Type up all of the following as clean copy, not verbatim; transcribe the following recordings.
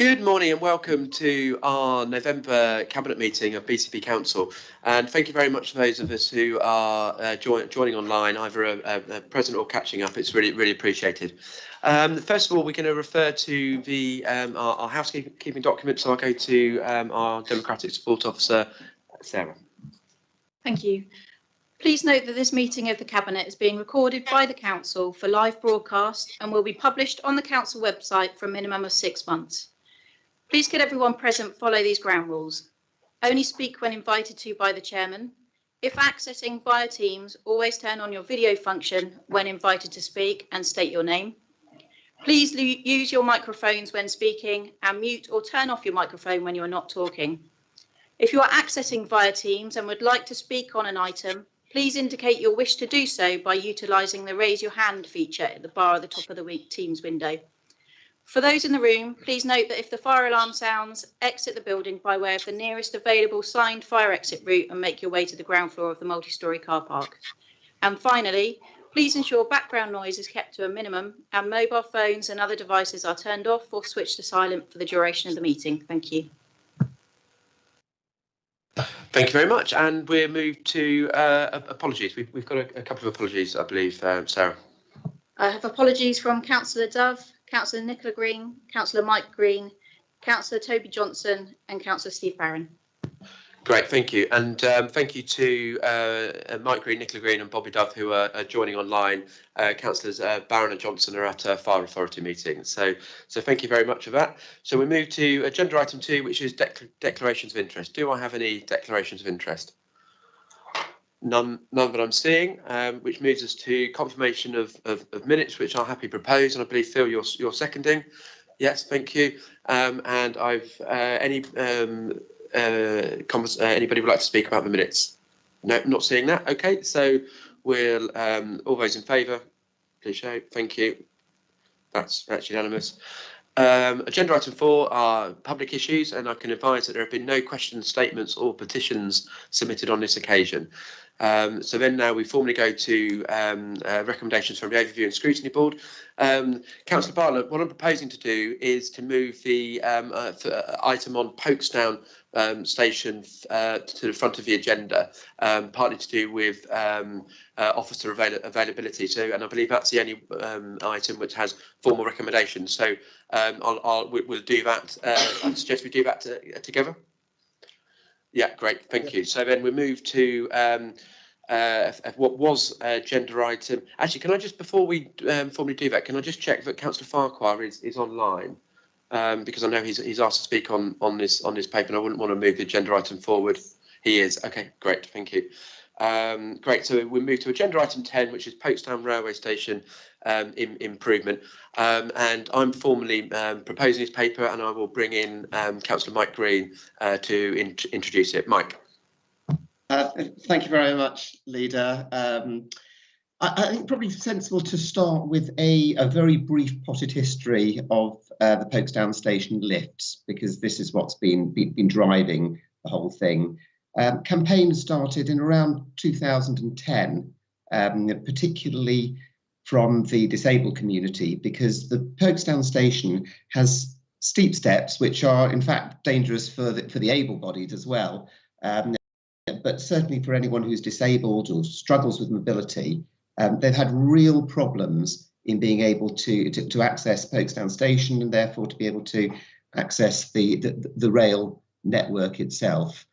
Good morning and welcome to our November Cabinet meeting of BCP Council, and thank you very much for those of us who are joining online, either present or catching up. It's really appreciated. First of all, we're going to refer to the our housekeeping document, so I'll go to our Democratic Support Officer, Sarah. Thank you. Please note that this meeting of the Cabinet is being recorded by the Council for live broadcast and will be published on the Council website for a minimum of 6 months. Please could everyone present follow these ground rules. Only speak when invited to by the Chairman. If accessing via Teams, always turn on your video function when invited to speak and state your name. Please use your microphones when speaking and mute or turn off your microphone when you are not talking. If you are accessing via Teams and would like to speak on an item, please indicate your wish to do so by utilising the raise your hand feature at the bar at the top of the Teams window. For those in the room, please note that if the fire alarm sounds, exit the building by way of the nearest available signed fire exit route and make your way to the ground floor of the multi-storey car park. And finally, please ensure background noise is kept to a minimum and mobile phones and other devices are turned off or switched to silent for the duration of the meeting. Thank you. Thank you very much, and we'll move to apologies. We've got a couple of apologies, I believe, Sarah. I have apologies from Councillor Duff, Councillor Nicola Green, Councillor Mike Green, Councillor Toby Johnson and Councillor Steve Barron. Great, thank you. And thank you to Mike Green, Nicola Green and Bobby Duff who are joining online. Councillors Barron and Johnson are at a Fire Authority meeting. So thank you very much for that. So we move to agenda item 2, which is declarations of interest. Do I have any declarations of interest? None that I'm seeing, which moves us to confirmation of minutes, which I'll happily propose, and I believe Phil, you're seconding. Yes, thank you. And I've anybody would like to speak about the minutes? No, not seeing that. Okay, so we'll all those in favour, please show. Thank you. That's unanimous. Agenda item 4 are public issues, and I can advise that there have been no questions, statements or petitions submitted on this occasion. So then now we formally go to recommendations from the Overview and Scrutiny Board. Councillor Bartlett, what I'm proposing to do is to move the item on Folkestone station to the front of the agenda, partly to do with officer availability. So, and I believe that's the only item which has formal recommendations. So we'll do that. I suggest we do that together. Yeah, great, thank you. So then we move to what was agenda item. Actually, can I just, before we formally do that, can I just check that Councillor Farquhar is online? Because I know he's asked to speak on this paper, and I wouldn't want to move the agenda item forward. He is. Okay, great, thank you. Great, so we move to agenda item 10, which is Folkestone Railway Station improvement. And I'm formally proposing this paper, and I will bring in Councillor Mike Green to introduce it. Mike. Thank you very much, Leader. I think probably sensible to start with a very brief potted history of the Folkestone Station lifts, because this is what's been driving the whole thing. Campaign started in around 2010, particularly from the disabled community, because the Folkestone Station has steep steps, which are in fact dangerous for the able-bodied as well. But certainly for anyone who's disabled or struggles with mobility, they've had real problems in being able to access Folkestone Station, and therefore to be able to access the rail network itself.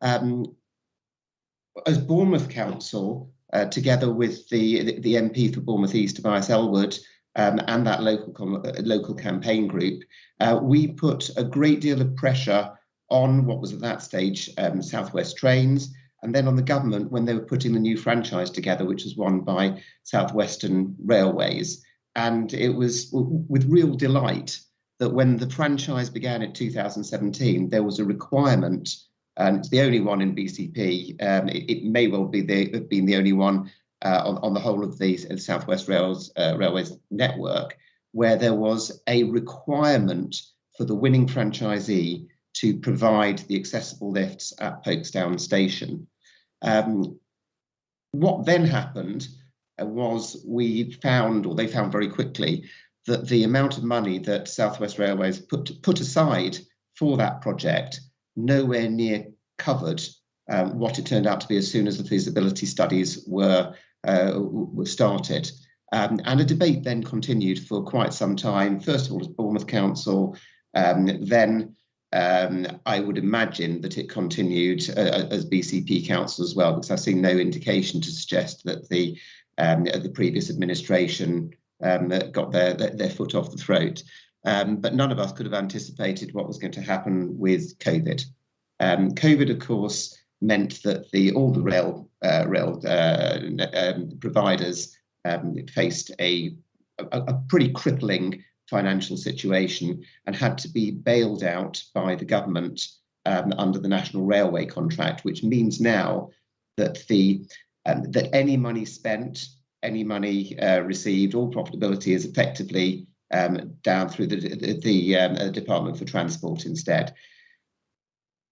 As Bournemouth Council, together with the MP for Bournemouth East, Tobias Elwood, and that local campaign group, we put a great deal of pressure on what was at that stage South West Trains, and then on the government when they were putting the new franchise together, which was won by South Western Railways. And it was with real delight that when the franchise began in 2017, there was a requirement, and it's the only one in BCP, it may well be have been the only one on the whole of the South West Railways network, where there was a requirement for the winning franchisee to provide the accessible lifts at Folkestone Station. What then happened was they found very quickly that the amount of money that South West Railways put aside for that project nowhere near covered what it turned out to be as soon as the feasibility studies were started. And a debate then continued for quite some time, first of all as Bournemouth Council, then I would imagine that it continued as BCP Council as well, because I've seen no indication to suggest that the previous administration got their foot off the throat. But none of us could have anticipated what was going to happen with COVID. COVID, of course, meant that all the rail providers faced a pretty crippling financial situation and had to be bailed out by the government under the National Railway contract, which means now that that any money spent, any money received, all profitability is effectively down through the Department for Transport instead.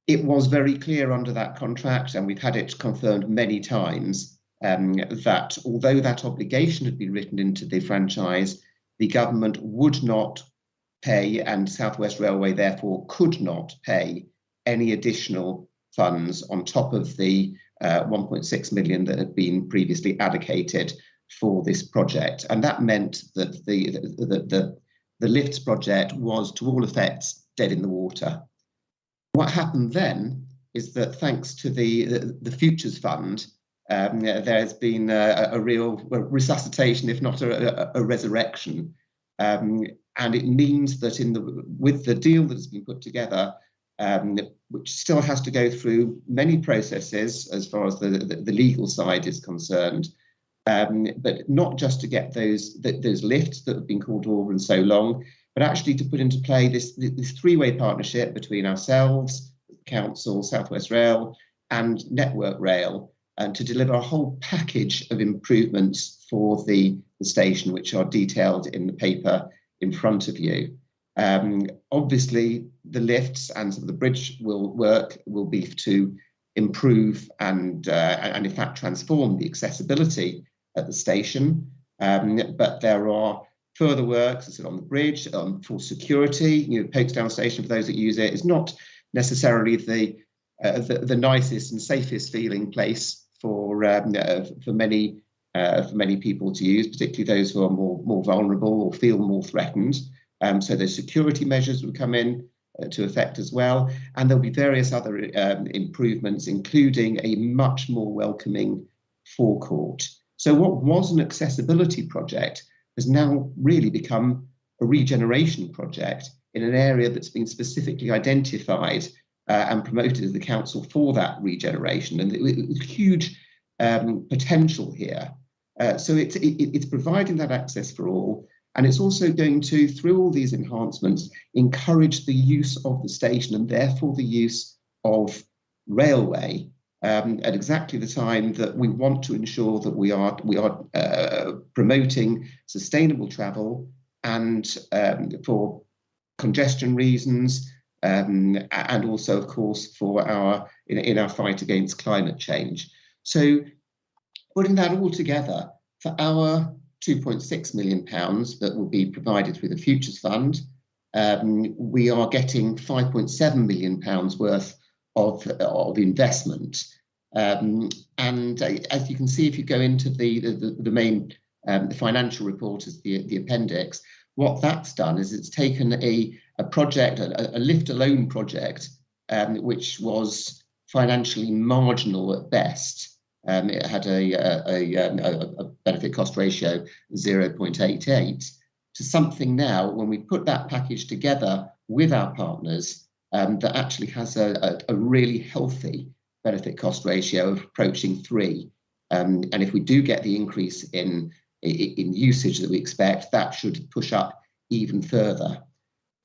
It was very clear under that contract, and we've had it confirmed many times, that although that obligation had been written into the franchise, the government would not pay, and South West Railway therefore could not pay any additional funds on top of the 1.6 million that had been previously allocated for this project. And that meant that the lifts project was, to all effects, dead in the water. What happened then is that thanks to the Futures Fund, there's been a real resuscitation, if not a resurrection. And it means that with the deal that has been put together, which still has to go through many processes as far as the legal side is concerned, but not just to get those lifts that have been called over and so long, but actually to put into play this three-way partnership between ourselves, Council, South West Rail and Network Rail, and to deliver a whole package of improvements for the station, which are detailed in the paper in front of you. Obviously, the lifts and some of the bridge work will be to improve and in fact transform the accessibility at the station. But there are further works on the bridge for security. Folkestone Station, for those that use it, is not necessarily the nicest and safest feeling place for many people to use, particularly those who are more vulnerable or feel more threatened. So those security measures will come in to effect as well, and there'll be various other improvements, including a much more welcoming forecourt. So what was an accessibility project has now really become a regeneration project in an area that's been specifically identified and promoted as the council for that regeneration, and huge potential here. So it's providing that access for all, and it's also going to, through all these enhancements, encourage the use of the station and therefore the use of railway at exactly the time that we want to ensure that we are promoting sustainable travel and for congestion reasons, and also, of course, for in our fight against climate change. So putting that all together, for our £2.6 million that will be provided through the Futures Fund, we are getting £5.7 million worth of investment. And as you can see, if you go into the main financial report as the appendix, what that's done is it's taken a project, a lift alone project, which was financially marginal at best. It had a benefit cost ratio 0.88 to something now, when we put that package together with our partners, that actually has a really healthy benefit cost ratio of approaching 3. And if we do get the increase in usage that we expect, that should push up even further.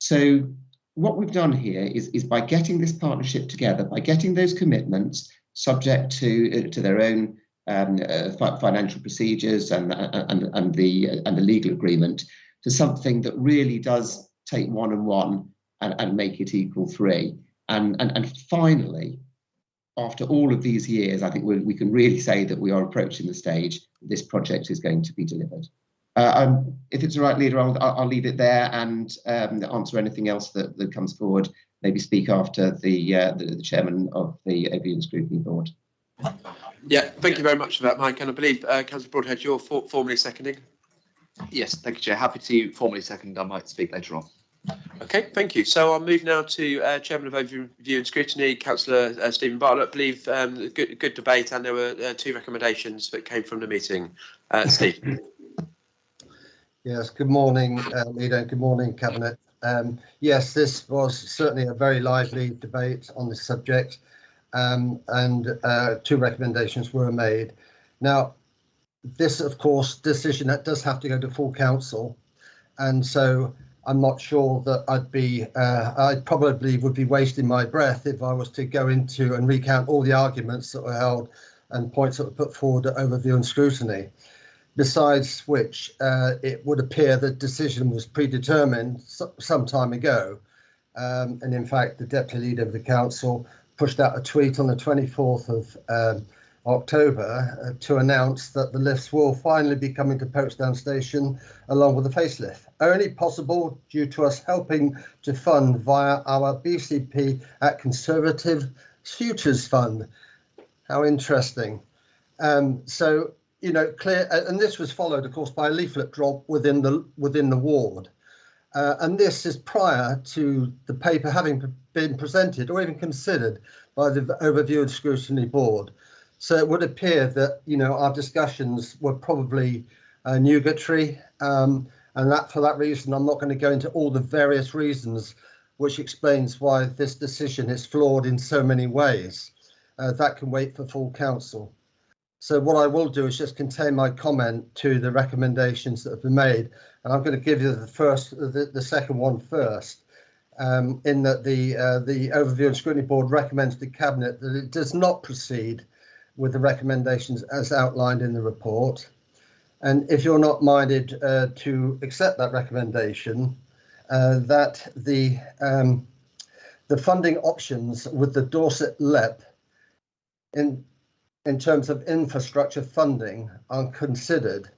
So what we've done here is by getting this partnership together, by getting those commitments subject to their own financial procedures and the legal agreement, to something that really does take 1 and 1 and make it equal 3. And finally, after all of these years, I think we can really say that we are approaching the stage this project is going to be delivered. If it's all right, Leader, I'll leave it there and answer anything else that comes forward. Maybe speak after the chairman of the Overview and Scrutiny Board. Yeah, thank you very much for that, Mike. And I believe, Councillor Broadhead, you're formally seconding. Yes, thank you, Chair. Happy to formally second. I might speak later on. Okay, thank you. So I'll move now to Chairman of Overview and Scrutiny, Councillor Stephen Bartlett. I believe good debate, and there were 2 recommendations that came from the meeting. Steve. Yes, good morning, Leader. Good morning, Cabinet. Yes, this was certainly a very lively debate on this subject, and 2 recommendations were made. Now, this, of course, decision that does have to go to full council, and so I'm not sure that I probably would be wasting my breath if I was to go into and recount all the arguments that were held and points that were put forward at Overview and Scrutiny. Besides which, it would appear the decision was predetermined some time ago. And in fact, the Deputy Leader of the Council pushed out a tweet on the 24th of October to announce that the lifts will finally be coming to Poachdown Station along with the facelift. Only possible due to us helping to fund via our BCP at Conservative Futures Fund. How interesting. So, you know, clear, and this was followed, of course, by a leaflet drop within the ward. And this is prior to the paper having been presented or even considered by the Overview and Scrutiny Board. So it would appear that, you know, our discussions were probably nugatory, and that for that reason, I'm not going to go into all the various reasons which explains why this decision is flawed in so many ways. That can wait for full council. So what I will do is just contain my comment to the recommendations that have been made, and I'm going to give you the second one first. In that the Overview and Scrutiny Board recommends to Cabinet that it does not proceed with the recommendations as outlined in the report. And if you're not minded to accept that recommendation, that the funding options with the Dorset LEP in terms of infrastructure funding are considered,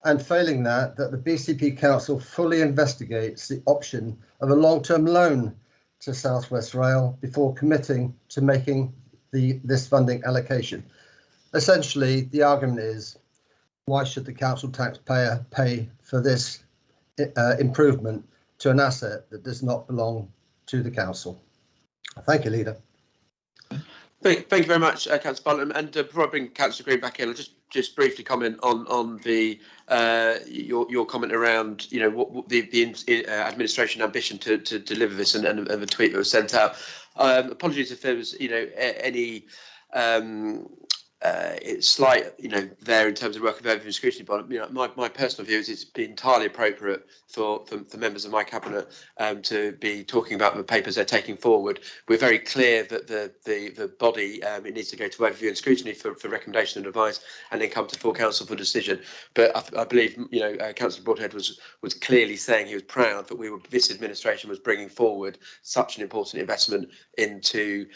and failing that the BCP Council fully investigates the option of a long-term loan to South West Rail before committing to making this funding allocation. Essentially, the argument is, why should the council taxpayer pay for this improvement to an asset that does not belong to the council? Thank you, Leader. Thank you very much, Councillor Bartlett. And before I bring Councillor Green back in, I'll just briefly comment on the your comment around, you know, what the administration ambition to deliver this and the tweet that was sent out. Apologies if there was, you know, any slight, you know, there in terms of work of Overview and Scrutiny. But, you know, my personal view is it's been entirely appropriate for members of my cabinet to be talking about the papers they're taking forward. We're very clear that the body it needs to go to Overview and Scrutiny for recommendation and advice, and then come to full council for decision. But I believe, you know, Councillor Broadhead was clearly saying he was proud that this administration was bringing forward such an important investment into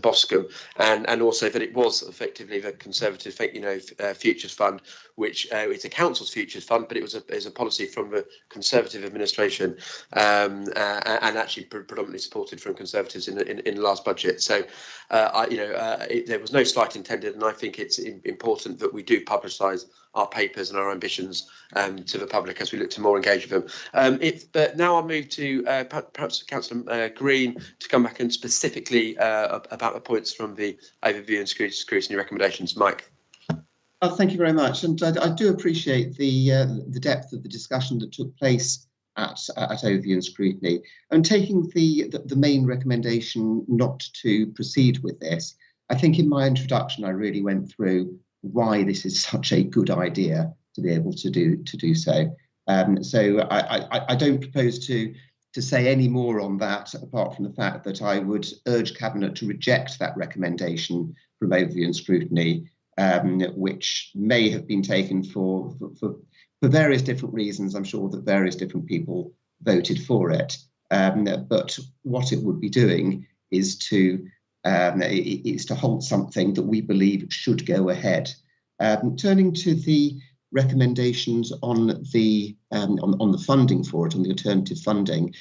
Boscombe, and also that it was effectively the Conservative, you know, futures fund, which it's a council's futures fund, but it was a policy from the Conservative administration, and actually predominantly supported from Conservatives in the last budget. So, there was no slight intended, and I think it's important that we do publicise our papers and our ambitions to the public as we look to more engage with them. But now I'll move to perhaps Councillor Green to come back and specifically about the points from the Overview and Scrutiny recommendations. Mike. Thank you very much, and I do appreciate the depth of the discussion that took place at Overview and Scrutiny, and taking the main recommendation not to proceed with this. I think in my introduction I really went through why this is such a good idea to be able to do so. So I don't propose to say any more on that, apart from the fact that I would urge Cabinet to reject that recommendation from Overview and Scrutiny, which may have been taken for various different reasons. I'm sure that various different people voted for it, but what it would be doing is to halt something that we believe should go ahead. Turning to the recommendations on the funding for it, on the alternative funding,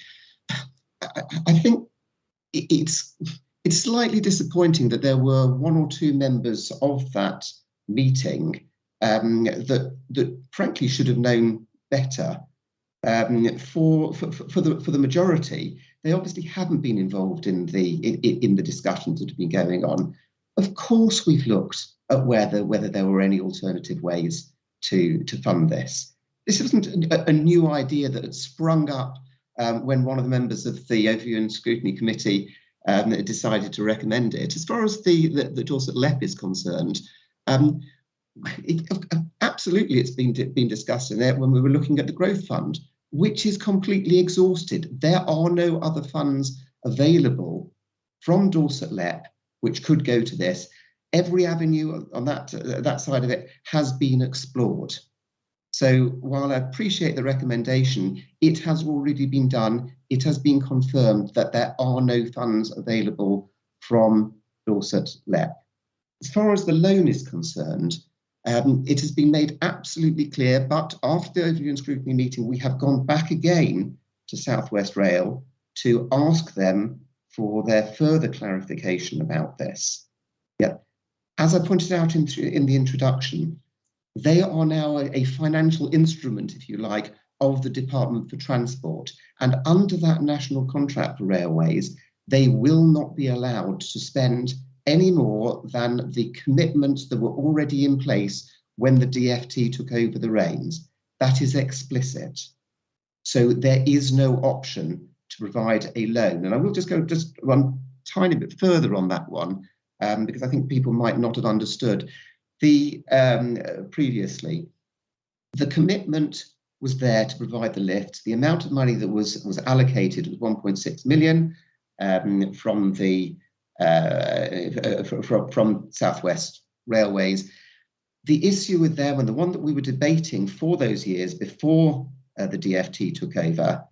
I think it's slightly disappointing that there were one or two members of that meeting that frankly should have known better. For the majority, they obviously haven't been involved in the discussions that have been going on. Of course, we've looked at whether there were any alternative ways to fund this. This isn't a new idea that had sprung up when one of the members of the Overview and Scrutiny Committee decided to recommend it. As far as the Dorset LEP is concerned, absolutely it's been discussed in there when we were looking at the Growth Fund, which is completely exhausted. There are no other funds available from Dorset LEP which could go to this. Every avenue on that side of it has been explored. So while I appreciate the recommendation, it has already been done. It has been confirmed that there are no funds available from Dorset LEP. As far as the loan is concerned, it has been made absolutely clear, but after the Overview and Scrutiny meeting, we have gone back again to South West Rail to ask them for their further clarification about this. Yeah. As I pointed out in the introduction, they are now a financial instrument, if you like, of the Department for Transport. And under that national contract for railways, they will not be allowed to spend any more than the commitments that were already in place when the DfT took over the reins. That is explicit. So there is no option to provide a loan. And I will just go one tiny bit further on that one, because I think people might not have understood. Previously, the commitment was there to provide the lift. The amount of money that was allocated was 1.6 million from the from South West Railways. The issue with them, and the one that we were debating for those years before the DfT took over,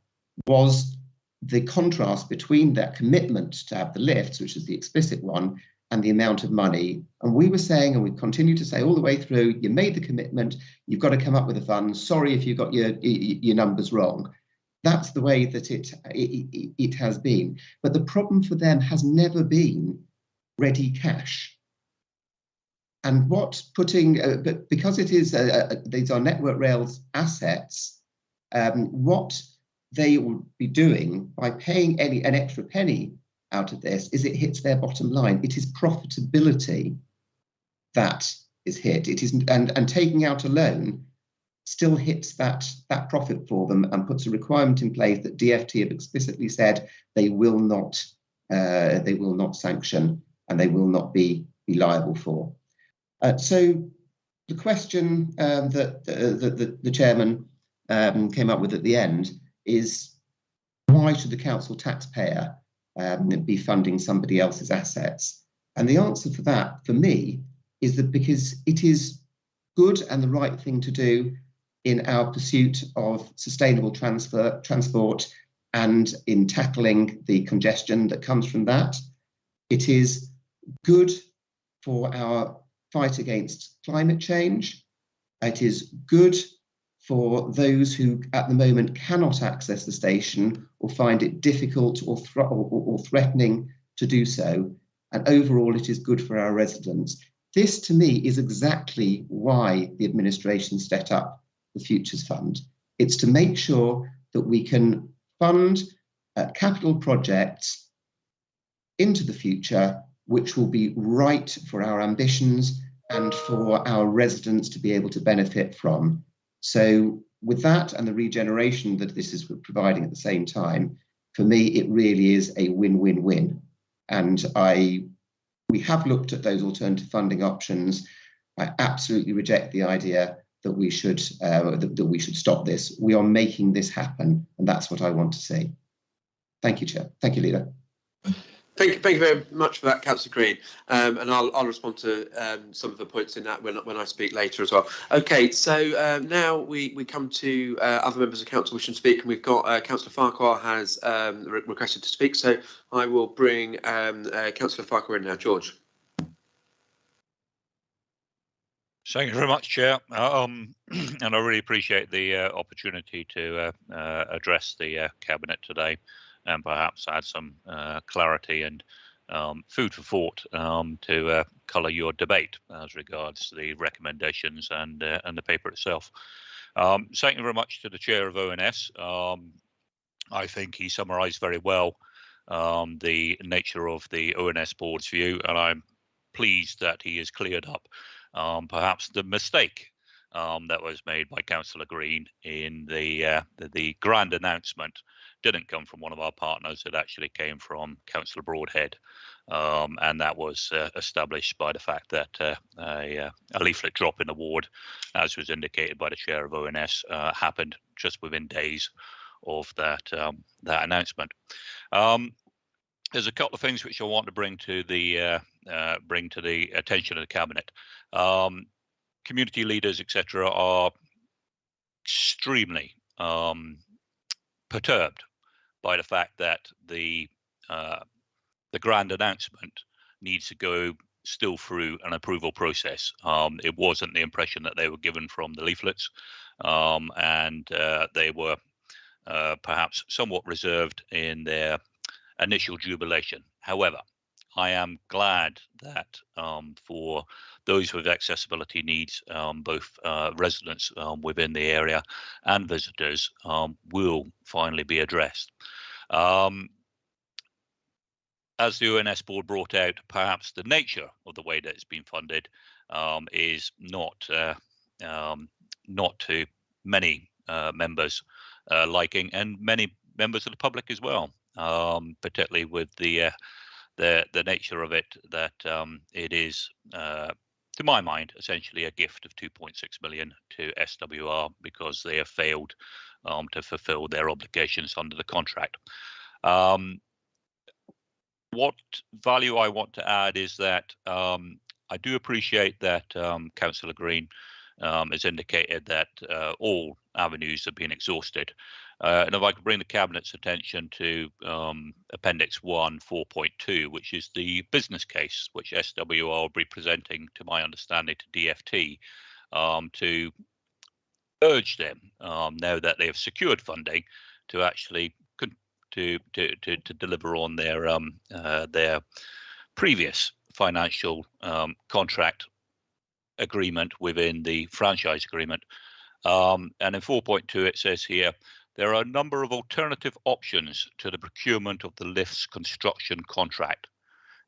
was the contrast between that commitment to have the lifts, which is the explicit one, and the amount of money. And we were saying, and we continue to say all the way through, you made the commitment, you've got to come up with a fund. Sorry if you got your numbers wrong. That's the way that it has been. But the problem for them has never been ready cash. And what putting, but because it is these are Network Rail's assets, what they will be doing by paying an extra penny out of this is it hits their bottom line. It is profitability that is hit. It is, and taking out a loan still hits that profit for them and puts a requirement in place that DfT have explicitly said they will not sanction and they will not be liable for. So the question that the chairman came up with at the end is, why should the council taxpayer be funding somebody else's assets? And the answer for that, for me, is that because it is good and the right thing to do in our pursuit of sustainable transport and in tackling the congestion that comes from that. It is good for our fight against climate change. It is good for those who at the moment cannot access the station or find it difficult or threatening to do so. And overall, it is good for our residents. This, to me, is exactly why the administration set up the Futures Fund. It's to make sure that we can fund capital projects into the future, which will be right for our ambitions and for our residents to be able to benefit from. So with that and the regeneration that this is providing at the same time, for me, it really is a win-win-win. And we have looked at those alternative funding options. I absolutely reject the idea that we should stop this. We are making this happen, and that's what I want to see. Thank you, Chair. Thank you, Leader. Thank you very much for that, Councillor Green, and I'll respond to some of the points in that when I speak later as well. Okay, so now we come to other members of council wishing to speak, and we've got Councillor Farquhar has requested to speak, so I will bring Councillor Farquhar in now. George. Thank you very much, Chair. And I really appreciate the opportunity to address the Cabinet today and perhaps add some clarity and food for thought to colour your debate as regards the recommendations and the paper itself. Thank you very much to the Chair of ONS. I think he summarised very well the nature of the ONS board's view, and I'm pleased that he has cleared up perhaps the mistake that was made by Councillor Green in the grand announcement didn't come from one of our partners. It actually came from Councillor Broadhead, and that was established by the fact that a leaflet drop in the ward, as was indicated by the chair of ONS, happened just within days of that announcement. There's a couple of things which I want to bring to the attention of the Cabinet. Community leaders, etc., are extremely perturbed by the fact that the grand announcement needs to go still through an approval process. It wasn't the impression that they were given from the leaflets, and they were perhaps somewhat reserved in their initial jubilation. However, I am glad that for those with accessibility needs, both residents within the area and visitors will finally be addressed. As the ONS board brought out, perhaps the nature of the way that it's been funded is not to many members' liking, and many members of the public as well, particularly with the nature of it, that it is, to my mind, essentially a gift of 2.6 million to SWR because they have failed to fulfil their obligations under the contract. What value I want to add is that I do appreciate that Councillor Green has indicated that all avenues have been exhausted. And if I could bring the Cabinet's attention to Appendix 1, 4.2, which is the business case which SWR will be presenting, to my understanding, to DfT to urge them, now that they have secured funding, to actually to deliver on their previous financial contract agreement within the franchise agreement. And in 4.2 it says here, there are a number of alternative options to the procurement of the lifts construction contract.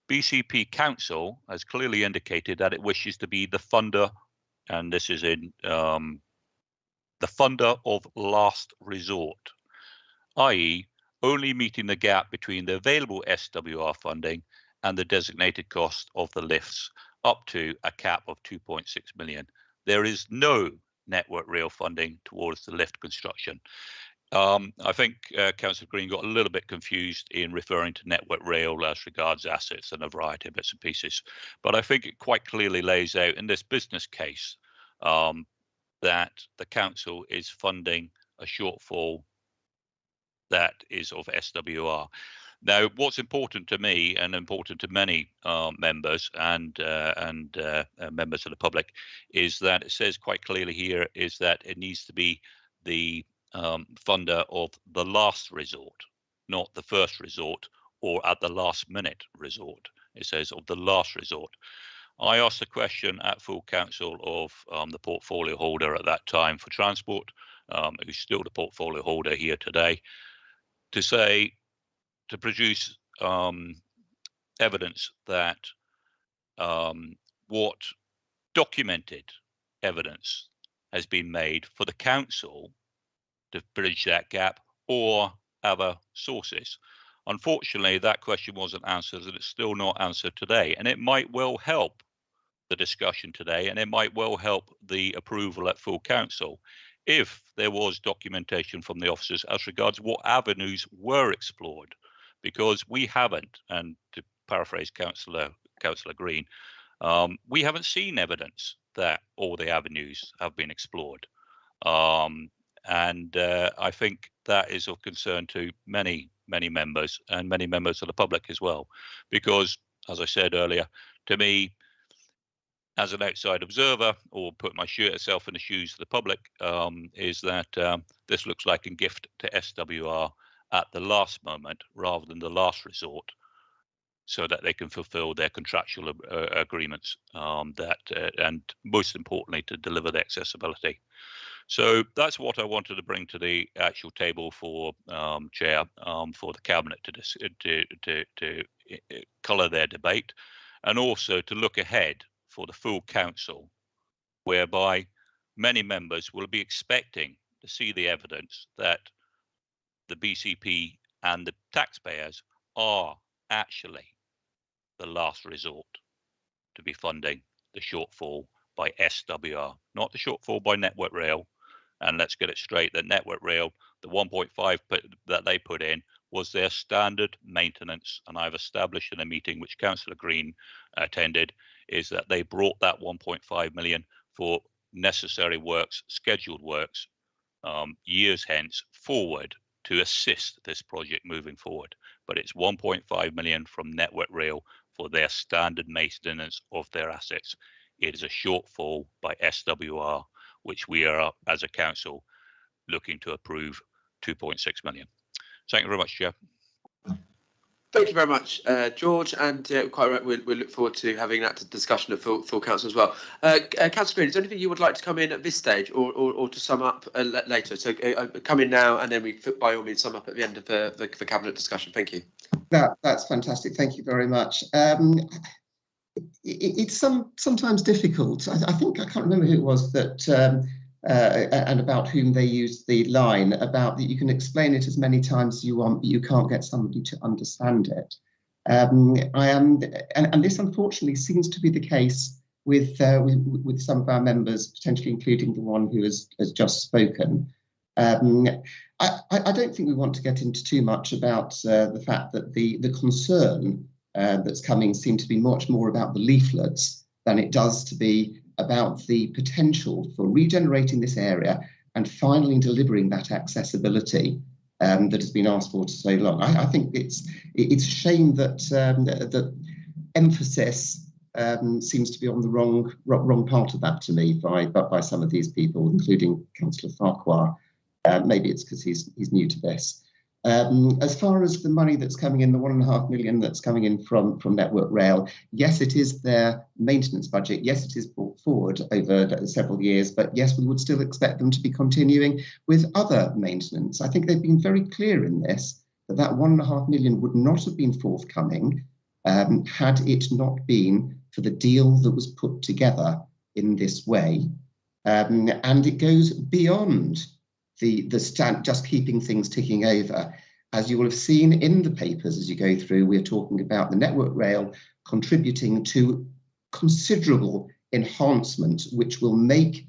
BCP Council has clearly indicated that it wishes to be the funder, and this is in the funder of last resort, i.e. only meeting the gap between the available SWR funding and the designated cost of the lifts, up to a cap of 2.6 million. There is no Network Rail funding towards the lift construction. I think Councillor Green got a little bit confused in referring to Network Rail as regards assets and a variety of bits and pieces. But I think it quite clearly lays out in this business case that the council is funding a shortfall that is of SWR. Now, what's important to me and important to many members and members of the public is that it says quite clearly here is that it needs to be the funder of the last resort, not the first resort or at the last minute resort. It says of the last resort. I asked the question at full council of the portfolio holder at that time for transport, who's still the portfolio holder here today, to produce evidence that what documented evidence has been made for the council to bridge that gap or other sources. Unfortunately, that question wasn't answered, and it's still not answered today. And it might well help the discussion today, and it might well help the approval at full council if there was documentation from the officers as regards what avenues were explored, because we haven't, and to paraphrase Councillor Green, we haven't seen evidence that all the avenues have been explored. And I think that is of concern to many members and many members of the public as well, because, as I said earlier, to me, as an outside observer, or put myself in the shoes of the public, is that this looks like a gift to SWR at the last moment rather than the last resort, so that they can fulfill their contractual agreements, and most importantly, to deliver the accessibility. So that's what I wanted to bring to the actual table for Chair, for the Cabinet to colour their debate, and also to look ahead for the full Council, whereby many members will be expecting to see the evidence that the BCP and the taxpayers are actually the last resort to be funding the shortfall by SWR, not the shortfall by Network Rail. And let's get it straight, that Network Rail, the 1.5 that they put in was their standard maintenance. And I've established in a meeting which Councillor Green attended, is that they brought that 1.5 million for necessary works, scheduled works, years hence forward to assist this project moving forward. But it's 1.5 million from Network Rail for their standard maintenance of their assets. It is a shortfall by SWR, which we are, as a council, looking to approve 2.6 million. Thank you very much, Chair. Thank you very much, George, and quite right, we'll look forward to having that discussion at full council as well. Councillor Green, is there anything you would like to come in at this stage, or to sum up later? So come in now, and then we, by all means, sum up at the end of the Cabinet discussion. Thank you. That's fantastic. Thank you very much. It's sometimes difficult. I think, I can't remember who it was that, and about whom they used the line about that you can explain it as many times as you want, but you can't get somebody to understand it. And this unfortunately seems to be the case with some of our members, potentially including the one who has just spoken. I don't think we want to get into too much about the fact that the concern that's coming seems to be much more about the leaflets than it does to be about the potential for regenerating this area and finally delivering that accessibility that has been asked for so long. I think it's a shame that the emphasis seems to be on the wrong part of that to me by some of these people, including Councillor Farquhar. Maybe it's because he's new to this. As far as the money that's coming in, the 1.5 million that's coming in from Network Rail, yes, it is their maintenance budget. Yes, it is brought forward over several years, but yes, we would still expect them to be continuing with other maintenance. I think they've been very clear in this, that 1.5 million would not have been forthcoming had it not been for the deal that was put together in this way. And it goes beyond the stand, just keeping things ticking over. As you will have seen in the papers as you go through, we're talking about the Network Rail contributing to considerable enhancement, which will make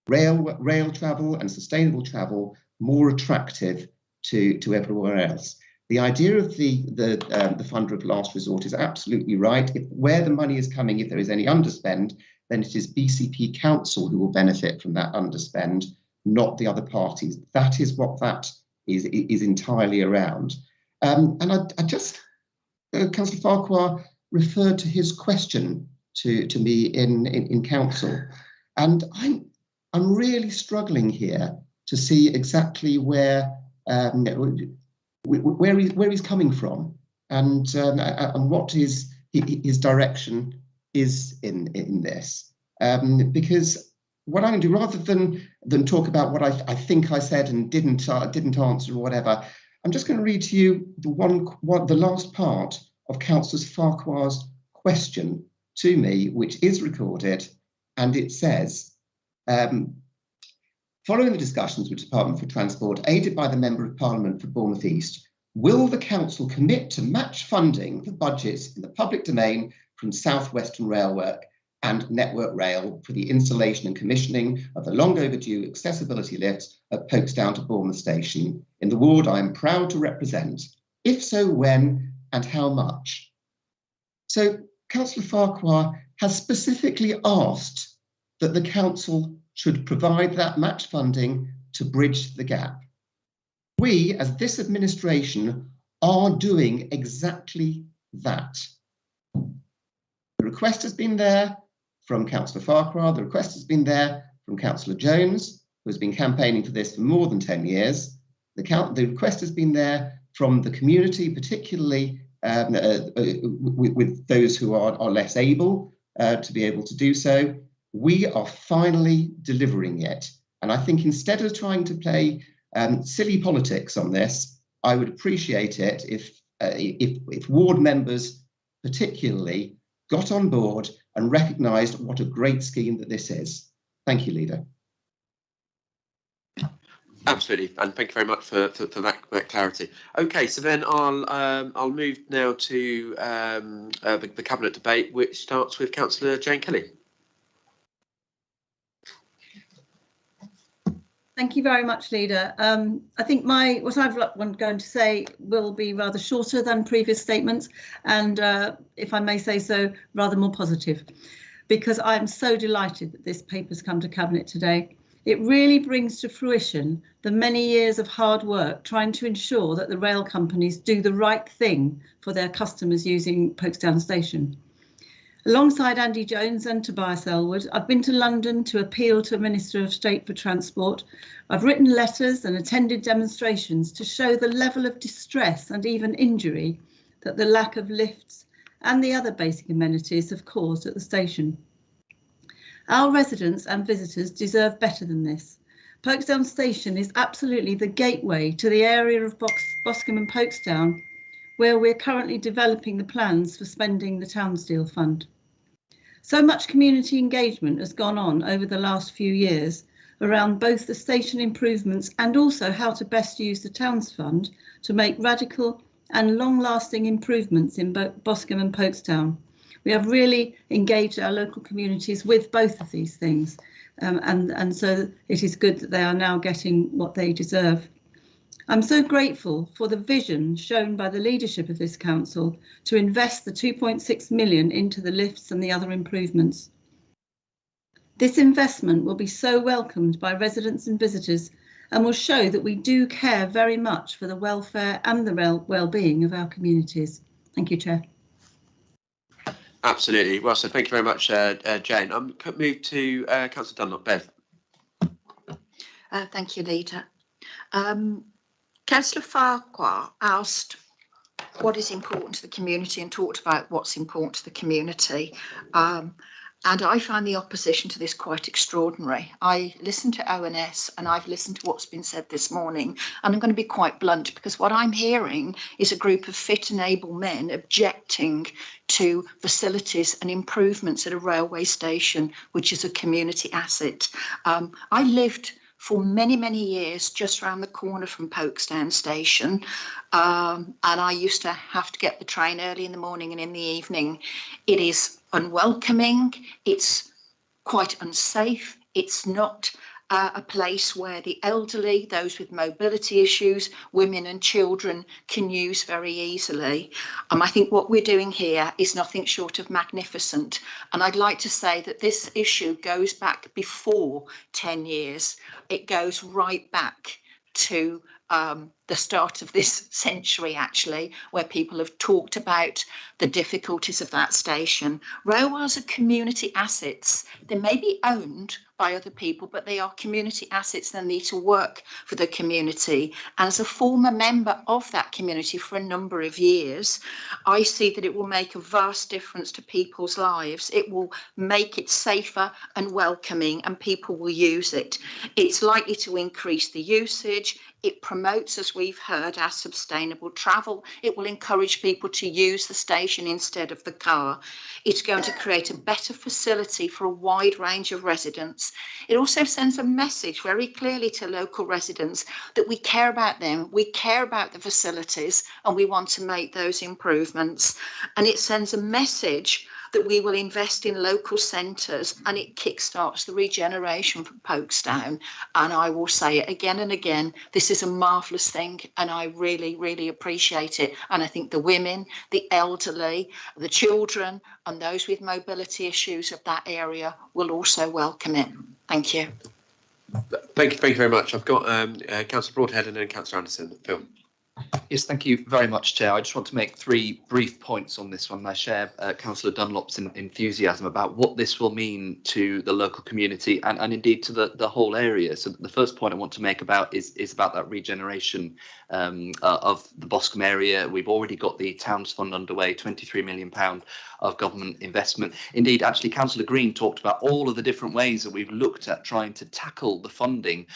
rail travel and sustainable travel more attractive to everywhere else. The idea of the funder of last resort is absolutely right. Where the money is coming, if there is any underspend, then it is BCP Council who will benefit from that underspend, not the other parties. That is what that is entirely around. And I just, Councillor Farquhar referred to his question to me in council, and I'm really struggling here to see exactly where he's coming from, and what his direction is in this, because what I'm going to do, rather than talk about what I think I said and didn't answer or whatever, I'm just going to read to you the last part of Councillor Farquhar's question to me, which is recorded, and it says, following the discussions with Department for Transport, aided by the Member of Parliament for Bournemouth East, will the Council commit to match funding the budgets in the public domain from South Western Railway and Network Rail for the installation and commissioning of the long overdue accessibility lifts at Folkestone to Bournemouth Station in the ward I am proud to represent? If so, when and how much? So Councillor Farquhar has specifically asked that the Council should provide that match funding to bridge the gap. We, as this administration, are doing exactly that. The request has been there. from Councillor Farquhar. The request has been there from Councillor Jones, who has been campaigning for this for more than 10 years. The request has been there from the community, particularly with those who are less able to be able to do so. We are finally delivering it. And I think instead of trying to play silly politics on this, I would appreciate it if ward members particularly got on board and recognised what a great scheme that this is. Thank you, Leader. Absolutely, and thank you very much for that clarity. Okay, so then I'll move now to the cabinet debate, which starts with Councillor Jane Kelly. Thank you very much, Leader. I think what I'm going to say will be rather shorter than previous statements, and if I may say so, rather more positive, because I'm so delighted that this paper's come to Cabinet today. It really brings to fruition the many years of hard work trying to ensure that the rail companies do the right thing for their customers using Folkestone Station. Alongside Andy Jones and Tobias Elwood, I've been to London to appeal to a Minister of State for Transport. I've written letters and attended demonstrations to show the level of distress and even injury that the lack of lifts and the other basic amenities have caused at the station. Our residents and visitors deserve better than this. Folkestone Station is absolutely the gateway to the area of Boscombe and Folkestone, where we're currently developing the plans for spending the Townsdeal Fund. So much community engagement has gone on over the last few years around both the station improvements and also how to best use the Towns Fund to make radical and long-lasting improvements in Boscombe and Folkestone. We have really engaged our local communities with both of these things, and so it is good that they are now getting what they deserve. I'm so grateful for the vision shown by the leadership of this council to invest the 2.6 million into the lifts and the other improvements. This investment will be so welcomed by residents and visitors and will show that we do care very much for the welfare and the well-being of our communities. Thank you, Chair. Absolutely. Well said. Thank you very much, Jane. I'm going to move to Councillor Dunlop. Bev. Thank you, Leader. Councillor Farquhar asked what is important to the community and talked about what's important to the community. And I find the opposition to this quite extraordinary. I listened to ONS and I've listened to what's been said this morning, and I'm going to be quite blunt because what I'm hearing is a group of fit and able men objecting to facilities and improvements at a railway station, which is a community asset. I lived for many, many years just around the corner from Folkestone Station, and I used to have to get the train early in the morning and in the evening. It is unwelcoming, it's quite unsafe, it's not a place where the elderly, those with mobility issues, women and children can use very easily. I think what we're doing here is nothing short of magnificent. And I'd like to say that this issue goes back before 10 years. It goes right back to the start of this century, actually, where people have talked about the difficulties of that station. Railways are community assets. They may be owned by other people, but they are community assets that need to work for the community. And as a former member of that community for a number of years, I see that it will make a vast difference to people's lives. It will make it safer and welcoming, and people will use it. It's likely to increase the usage. It promotes, as we've heard, our sustainable travel. It will encourage people to use the station instead of the car. It's going to create a better facility for a wide range of residents. It also sends a message very clearly to local residents that we care about them, we care about the facilities, and we want to make those improvements. And it sends a message that we will invest in local centres, and it kickstarts the regeneration for Folkestone. And I will say it again and again, this is a marvellous thing, and I really, really appreciate it. And I think the women, the elderly, the children, and those with mobility issues of that area will also welcome it. Thank you. Thank you very much. I've got Councillor Broadhead and then Councillor Anderson. Phil. Yes, thank you very much, Chair. I just want to make 3 brief points on this one. I share Councillor Dunlop's enthusiasm about what this will mean to the local community and indeed to the whole area. So the first point I want to make about is about that regeneration of the Boscombe area. We've already got the Towns Fund underway, £23 million of government investment. Indeed, actually, Councillor Green talked about all of the different ways that we've looked at trying to tackle the funding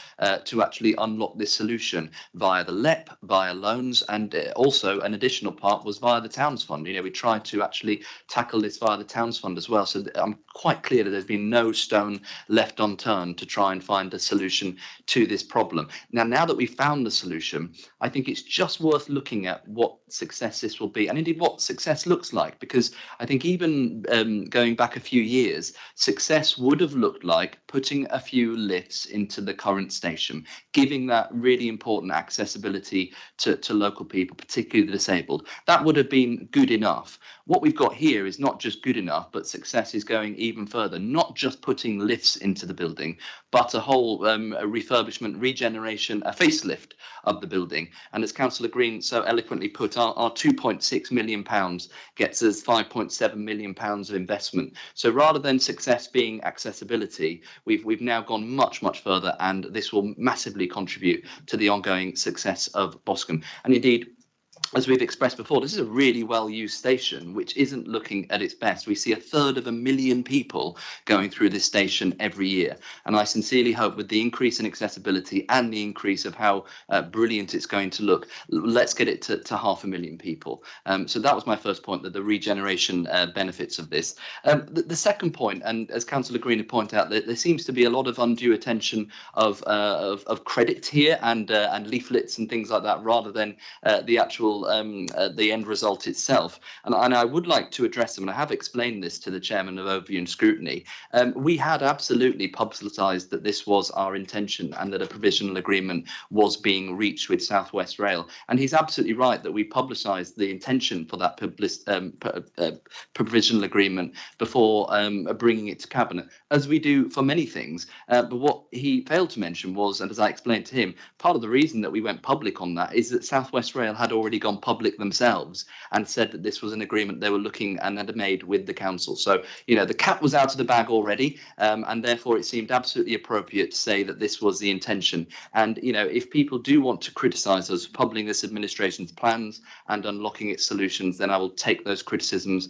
to actually unlock this solution via the LEP, via loans, and also an additional part was via the Towns Fund. You know, we tried to actually tackle this via the Towns Fund as well. So I'm quite clear that there's been no stone left unturned to try and find a solution to this problem. Now that we've found the solution, I think it's just worth looking at what success this will be and indeed what success looks like, because I think even going back a few years, success would have looked like putting a few lifts into the current station, giving that really important accessibility to local people, particularly the disabled. That would have been good enough. What we've got here is not just good enough, but success is going even further, not just putting lifts into the building, but a whole refurbishment, regeneration, a facelift of the building. And as Councillor Green so eloquently put, our £2.6 million gets us £5.7 million of investment. So rather than success being accessibility, we've now gone much further, and this will massively contribute to the ongoing success of Boscombe. And indeed, as we've expressed before, this is a really well-used station, which isn't looking at its best. We see 1/3 people going through this station every year. And I sincerely hope with the increase in accessibility and the increase of how brilliant it's going to look, let's get it to 500,000 people. So that was my first point, that the regeneration benefits of this. The second point, and as Councillor Green had pointed out, there seems to be a lot of undue attention of credit here and leaflets and things like that, rather than the actual the end result itself. And I would like to address them, and I have explained this to the chairman of Overview and Scrutiny. We had absolutely publicised that this was our intention and that a provisional agreement was being reached with South West Rail. And he's absolutely right that we publicised the intention for that provisional agreement before bringing it to Cabinet, as we do for many things. But what he failed to mention was, and as I explained to him, part of the reason that we went public on that is that South West Rail had already gone public themselves and said that this was an agreement they were looking and had made with the council. So, you know, the cat was out of the bag already, and therefore it seemed absolutely appropriate to say that this was the intention. And, you know, if people do want to criticise us for publishing this administration's plans and unlocking its solutions, then I will take those criticisms,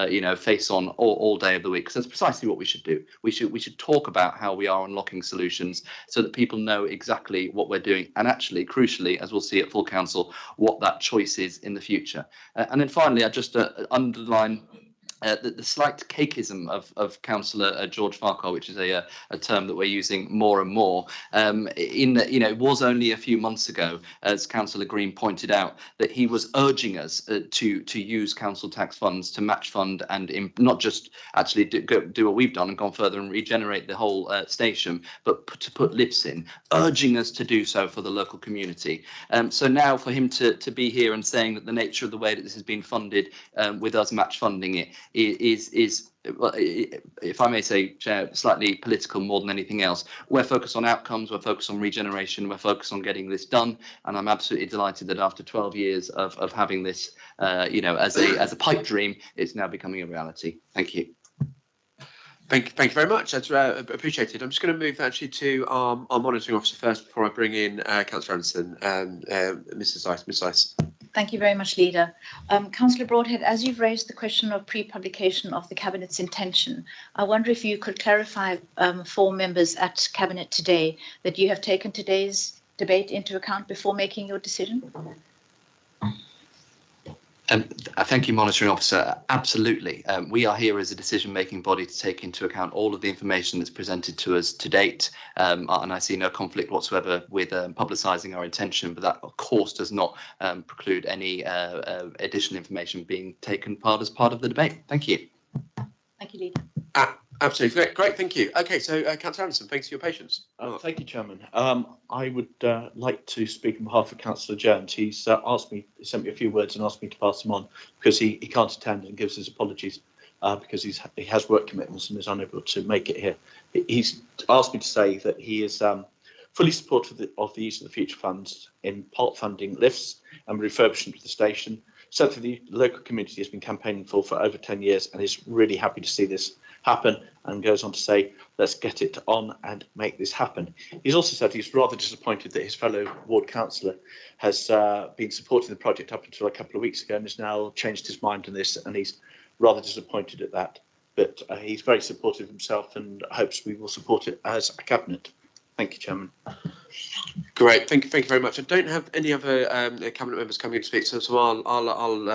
you know, face on all day of the week, because that's precisely what we should do. We should talk about how we are unlocking solutions so that people know exactly what we're doing, and actually, crucially, as we'll see at full council, what that choice is in the future. And then finally, I just underline the slight cakeism of Councillor George Farquhar, which is a term that we're using more and more, in that, you know, it was only a few months ago, as Councillor Green pointed out, that he was urging us to use council tax funds to match fund and not just actually do what we've done and gone further and regenerate the whole station, but to put lifts in, urging us to do so for the local community. So now for him to be here and saying that the nature of the way that this has been funded, with us match funding it, is, well, if I may say, Chair, slightly political more than anything else. We're focused on outcomes, we're focused on regeneration, we're focused on getting this done, and I'm absolutely delighted that after 12 years of having this, you know, as a pipe dream, it's now becoming a reality. Thank you. Thank you very much. That's appreciated. I'm just going to move actually to our monitoring officer first before I bring in Councillor Anderson and Mrs. Ice. Ms. Ice. Thank you very much, Leader. Councillor Broadhead, as you've raised the question of pre-publication of the Cabinet's intention, I wonder if you could clarify for members at Cabinet today that you have taken today's debate into account before making your decision? Thank you, Monitoring Officer. Absolutely. We are here as a decision-making body to take into account all of the information that's presented to us to date, and I see no conflict whatsoever with publicising our intention, but that, of course, does not preclude any additional information being taken as part of the debate. Thank you. Thank you, Leader. Absolutely. Great. Thank you. Okay, so Councillor Anderson, thanks for your patience. Thank you, Chairman. I would like to speak on behalf of Councillor Jones. He's asked me, sent me a few words and asked me to pass them on because he can't attend and gives his apologies because he has work commitments and is unable to make it here. He's asked me to say that he is fully supportive of the use of the future funds in part funding lifts and refurbishment of the station, something the local community has been campaigning for over 10 years and is really happy to see this happen, and goes on to say, let's get it on and make this happen. He's also said he's rather disappointed that his fellow ward councillor has been supporting the project up until a couple of weeks ago and has now changed his mind on this, and he's rather disappointed at that. But he's very supportive himself and hopes we will support it as a cabinet. Thank you, Chairman. Great, thank you very much. I don't have any other cabinet members coming to speak, so I'll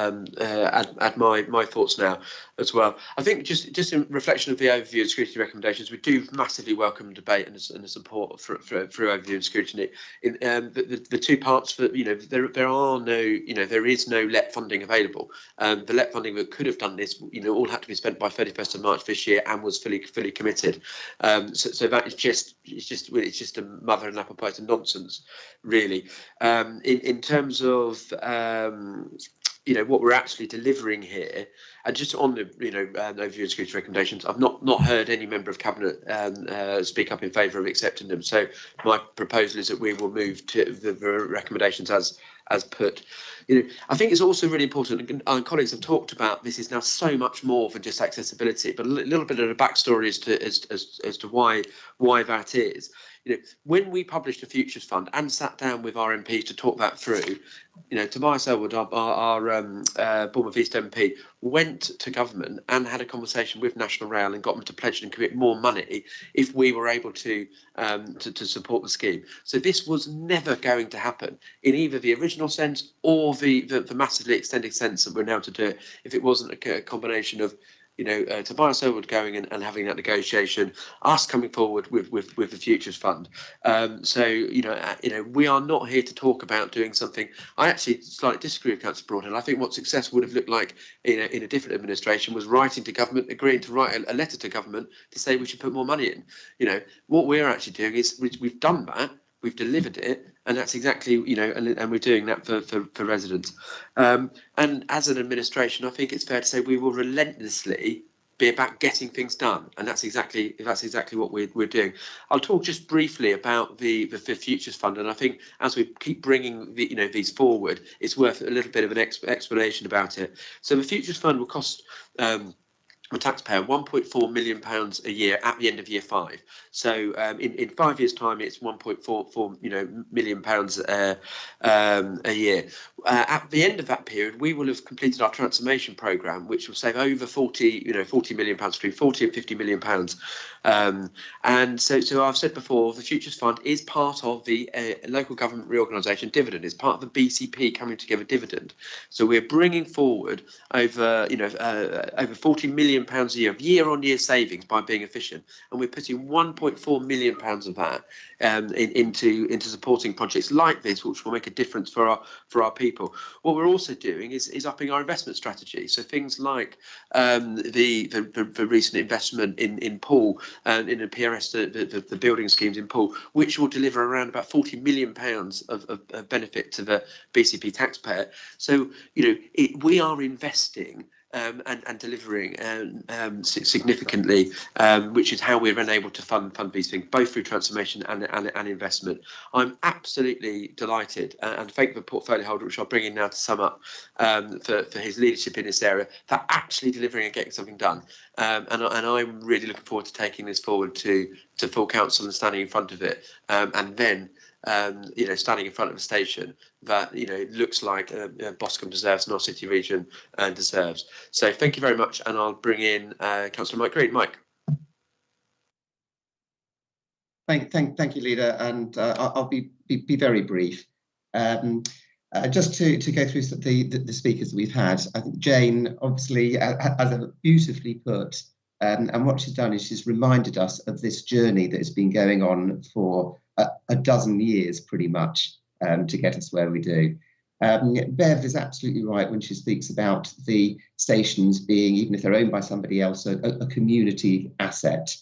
add my thoughts now as well. I think just in reflection of the overview and scrutiny recommendations, we do massively welcome debate and the support through overview and scrutiny. In the two parts, for there is no LEP funding available. The LEP funding that could have done this, all had to be spent by 31st of March this year and was fully committed. So that is just a mother and apple pie to nonsense, really. In terms of what we're actually delivering here, and just on the overview and scrutiny recommendations, I've not heard any member of cabinet speak up in favour of accepting them. So my proposal is that we will move to the recommendations as put. I think it's also really important, and our colleagues have talked about this is now so much more than just accessibility, but a little bit of the backstory as to why that is. When we published a Futures Fund and sat down with our MPs to talk that through, Tobias Elwood, our Bournemouth East MP, went to government and had a conversation with National Rail and got them to pledge and commit more money if we were able to support the scheme. So this was never going to happen in either the original sense or the massively extended sense that we're now to do it, if it wasn't a combination of Tobias Elwood going and having that negotiation, us coming forward with the Futures Fund. We are not here to talk about doing something. I actually slightly disagree with Councillor Broadhead. I think what success would have looked like in a different administration was writing to government, agreeing to write a letter to government to say we should put more money in. What we're actually doing is we've done that. We've delivered it, and that's exactly, and we're doing that for residents. And as an administration, I think it's fair to say we will relentlessly be about getting things done, and that's exactly what we're doing. I'll talk just briefly about the Futures Fund, and I think as we keep bringing these forward, it's worth a little bit of an explanation about it. So the Futures Fund will cost the taxpayer £1.4 million a year at the end of year 5. So in 5 years' time, it's £1.4 million a year. At the end of that period, we will have completed our transformation programme, which will save over £40 million, between £40 and £50 million. And so I've said before, the Futures Fund is part of the local government reorganisation dividend. It's part of the BCP coming together dividend. So we're bringing forward over £40 million a year of year-on-year savings by being efficient, and we're putting £1.4 million of that into supporting projects like this, which will make a difference for our people. What we're also doing is upping our investment strategy. So things like the recent investment in Poole and in the PRS, the building schemes in Poole, which will deliver around about £40 million of benefit to the BCP taxpayer. So we are investing and delivering significantly, which is how we're then able to fund these things, both through transformation and investment. I'm absolutely delighted and thank the portfolio holder, which I'll bring in now to sum up, for his leadership in this area, for actually delivering and getting something done. And I'm really looking forward to taking this forward to full council and standing in front of it, and then standing in front of a station that looks like Boscombe deserves, North City region deserves. So thank you very much, and I'll bring in Councillor Mike Green. Mike. Thank you, Leader, and I'll be very brief. Just to go through the speakers that we've had, I think Jane obviously has beautifully put, and what she's done is she's reminded us of this journey that has been going on for a dozen years, pretty much, to get us where we do. Bev is absolutely right when she speaks about the stations being, even if they're owned by somebody else, a community asset.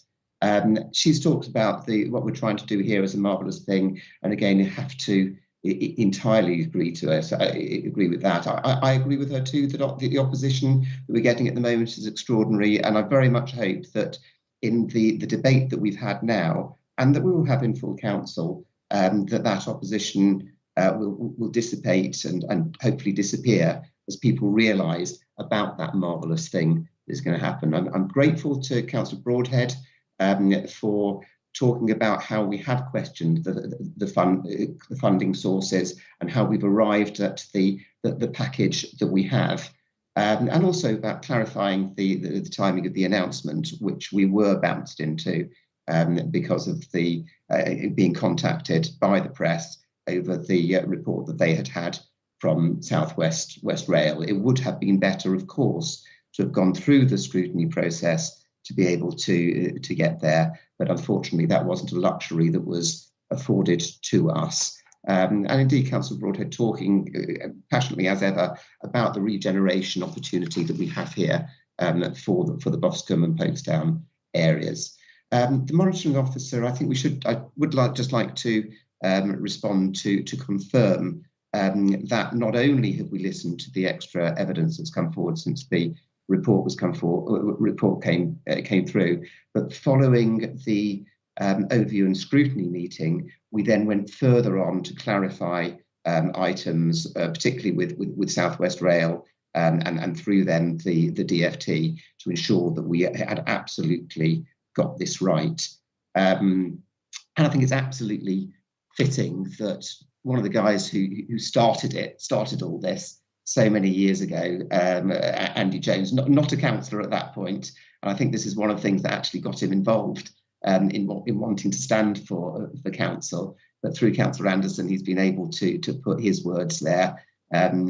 She's talked about what we're trying to do here as a marvellous thing, and again, you have to entirely agree to it. I agree with that. I agree with her too that the opposition that we're getting at the moment is extraordinary, and I very much hope that in the debate that we've had now, and that we will have in full council, that opposition will dissipate and hopefully disappear as people realise about that marvellous thing that is going to happen. I'm grateful to Councillor Broadhead for talking about how we have questioned the funding sources and how we've arrived at the package that we have. And also about clarifying the timing of the announcement, which we were bounced into because of the being contacted by the press over the report that they had from South West Rail. It would have been better, of course, to have gone through the scrutiny process to be able to get there, but unfortunately that wasn't a luxury that was afforded to us. And indeed, Councillor Broadhead talking passionately as ever about the regeneration opportunity that we have here for the Boscombe and Folkestone areas. The monitoring officer, I think I would like to respond to confirm that not only have we listened to the extra evidence that's come forward since the report came through, but following the overview and scrutiny meeting, we then went further on to clarify items, particularly with South West Rail and through then the DFT, to ensure that we had absolutely got this right. And I think it's absolutely fitting that one of the guys who started all this so many years ago, Andy Jones, not a councillor at that point, and I think this is one of the things that actually got him involved in wanting to stand for the council. But through Councillor Anderson, he's been able to put his words there.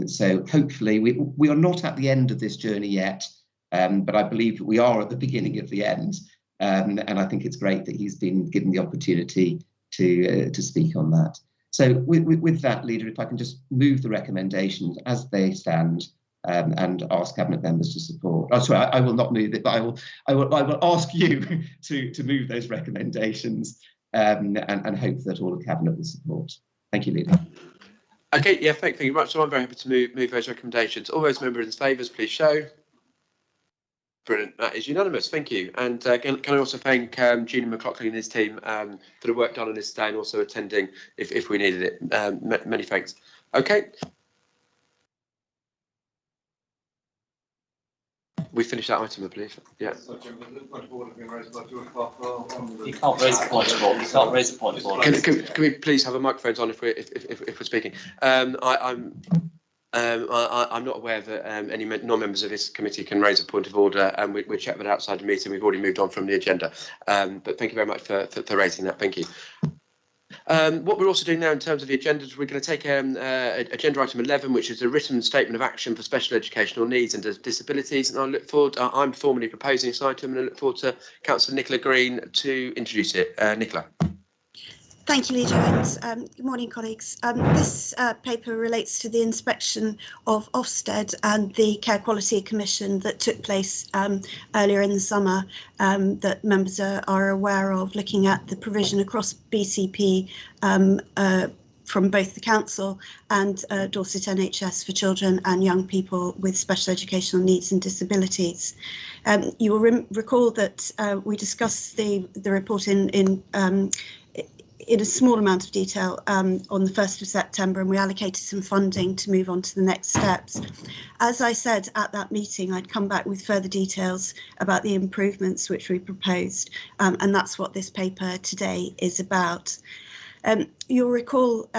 So hopefully we are not at the end of this journey yet, but I believe that we are at the beginning of the end. And I think it's great that he's been given the opportunity to speak on that. So with that, Leader, if I can just move the recommendations as they stand and ask Cabinet members to support. Oh, sorry, I will not move it, but I will ask you to move those recommendations and hope that all of Cabinet will support. Thank you, Leader. Okay, yeah, thank you very much. So I'm very happy to move those recommendations. All those members in favour, please show. Brilliant, that is unanimous, thank you. And again, can I also thank Julian McLaughlin and his team for the work done on this day and also attending if we needed it. Many thanks. Okay. We finished that item, I believe. Yeah. You can't raise a point of order. You can't raise a point of order. Can we please have a microphone on if we're speaking? I'm not aware that any non-members of this committee can raise a point of order, and we checked that outside the meeting. We've already moved on from the agenda, but thank you very much for raising that. Thank you. What we're also doing now in terms of the agenda is we're going to take agenda item 11, which is a written statement of action for special educational needs and disabilities. And I look forward, I'm formally proposing this item, and I look forward to Councillor Nicola Green to introduce it. Nicola. Thank you, Leader, and good morning, colleagues. This paper relates to the inspection of Ofsted and the Care Quality Commission that took place earlier in the summer, that members are aware of, looking at the provision across BCP from both the Council and Dorset NHS for children and young people with special educational needs and disabilities. You will recall that we discussed the report in a small amount of detail on the 1st of September, and we allocated some funding to move on to the next steps. As I said at that meeting, I'd come back with further details about the improvements which we proposed, and that's what this paper today is about. You'll recall,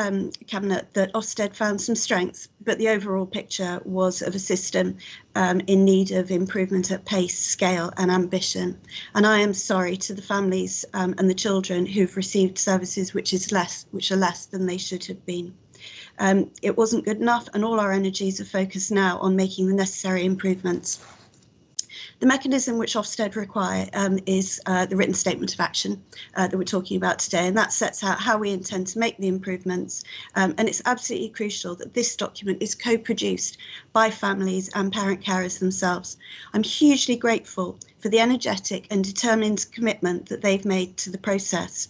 Cabinet, that Ofsted found some strengths, but the overall picture was of a system in need of improvement at pace, scale and ambition. And I am sorry to the families and the children who've received services which are less than they should have been. It wasn't good enough, and all our energies are focused now on making the necessary improvements. The mechanism which Ofsted require is the written statement of action that we're talking about today, and that sets out how we intend to make the improvements. And it's absolutely crucial that this document is co-produced by families and parent carers themselves. I'm hugely grateful for the energetic and determined commitment that they've made to the process.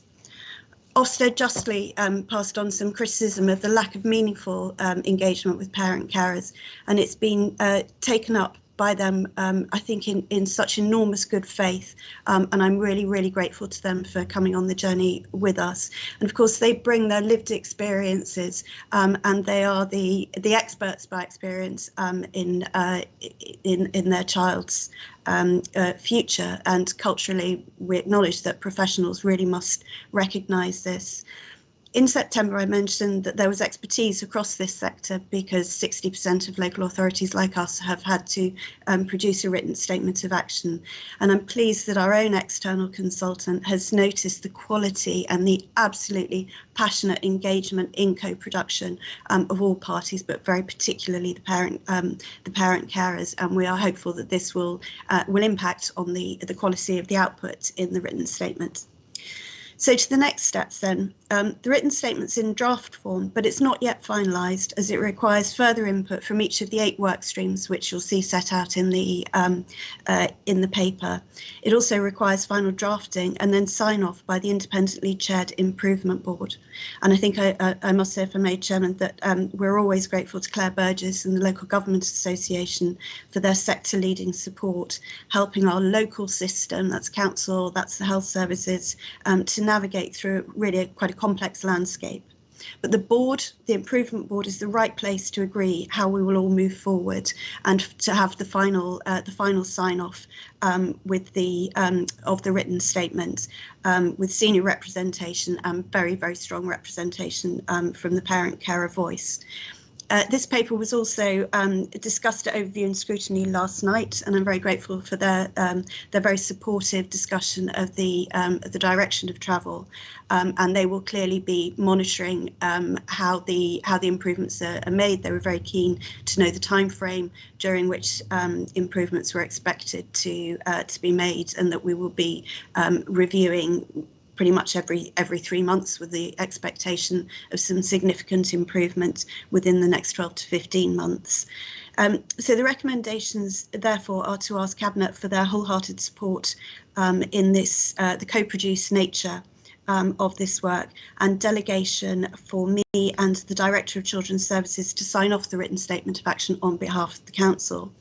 Ofsted justly passed on some criticism of the lack of meaningful engagement with parent carers, and it's been taken up by them, I think, in such enormous good faith. And I'm really, really grateful to them for coming on the journey with us. And of course, they bring their lived experiences, and they are the experts by experience in their child's future. And culturally, we acknowledge that professionals really must recognise this. In September, I mentioned that there was expertise across this sector because 60% of local authorities like us have had to produce a written statement of action. And I'm pleased that our own external consultant has noticed the quality and the absolutely passionate engagement in co-production of all parties, but very particularly the parent carers. And we are hopeful that this will impact on the quality of the output in the written statement. So to the next steps then, the written statement's in draft form, but it's not yet finalised as it requires further input from each of the 8 work streams, which you'll see set out in the paper. It also requires final drafting and then sign off by the independently chaired Improvement Board. And I think I must say, if I may, Chairman, that we're always grateful to Claire Burgess and the Local Government Association for their sector leading support, helping our local system, that's council, that's the health services, to navigate through really quite a complex landscape. But the board, the Improvement Board, is the right place to agree how we will all move forward and to have the final sign off with of the written statement, with senior representation and very, very strong representation from the parent carer voice. This paper was also discussed at Overview and Scrutiny last night, and I'm very grateful for their very supportive discussion of the direction of travel, and they will clearly be monitoring how the improvements are made. They were very keen to know the time frame during which improvements were expected to be made, and that we will be reviewing pretty much every 3 months, with the expectation of some significant improvement within the next 12 to 15 months. So the recommendations, therefore, are to ask Cabinet for their wholehearted support in this, the co-produced nature of this work, and delegation for me and the Director of Children's Services to sign off the written statement of action on behalf of the Council.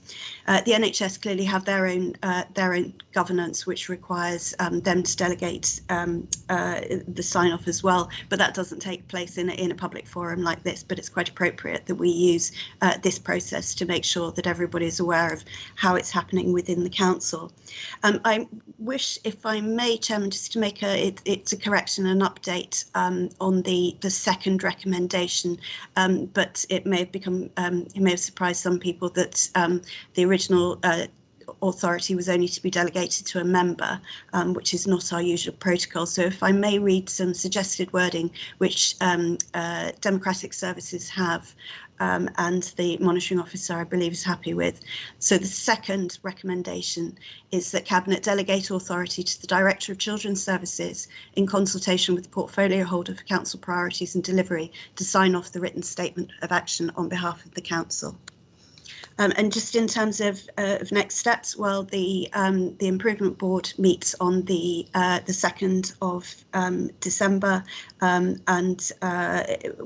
The NHS clearly have their own governance, which requires them to delegate the sign-off as well, but that doesn't take place in a public forum like this. But it's quite appropriate that we use this process to make sure that everybody is aware of how it's happening within the Council. I wish, if I may, Chairman, just to make it's a correction and update on the second recommendation, but it may have become it may have surprised some people that the original authority was only to be delegated to a member, which is not our usual protocol. So if I may read some suggested wording which Democratic Services have, and the monitoring officer, I believe, is happy with. So the second recommendation is that Cabinet delegate authority to the Director of Children's Services in consultation with the portfolio holder for Council priorities and delivery to sign off the written statement of action on behalf of the Council. And just in terms of next steps, well, the Improvement Board meets on the 2nd of December, and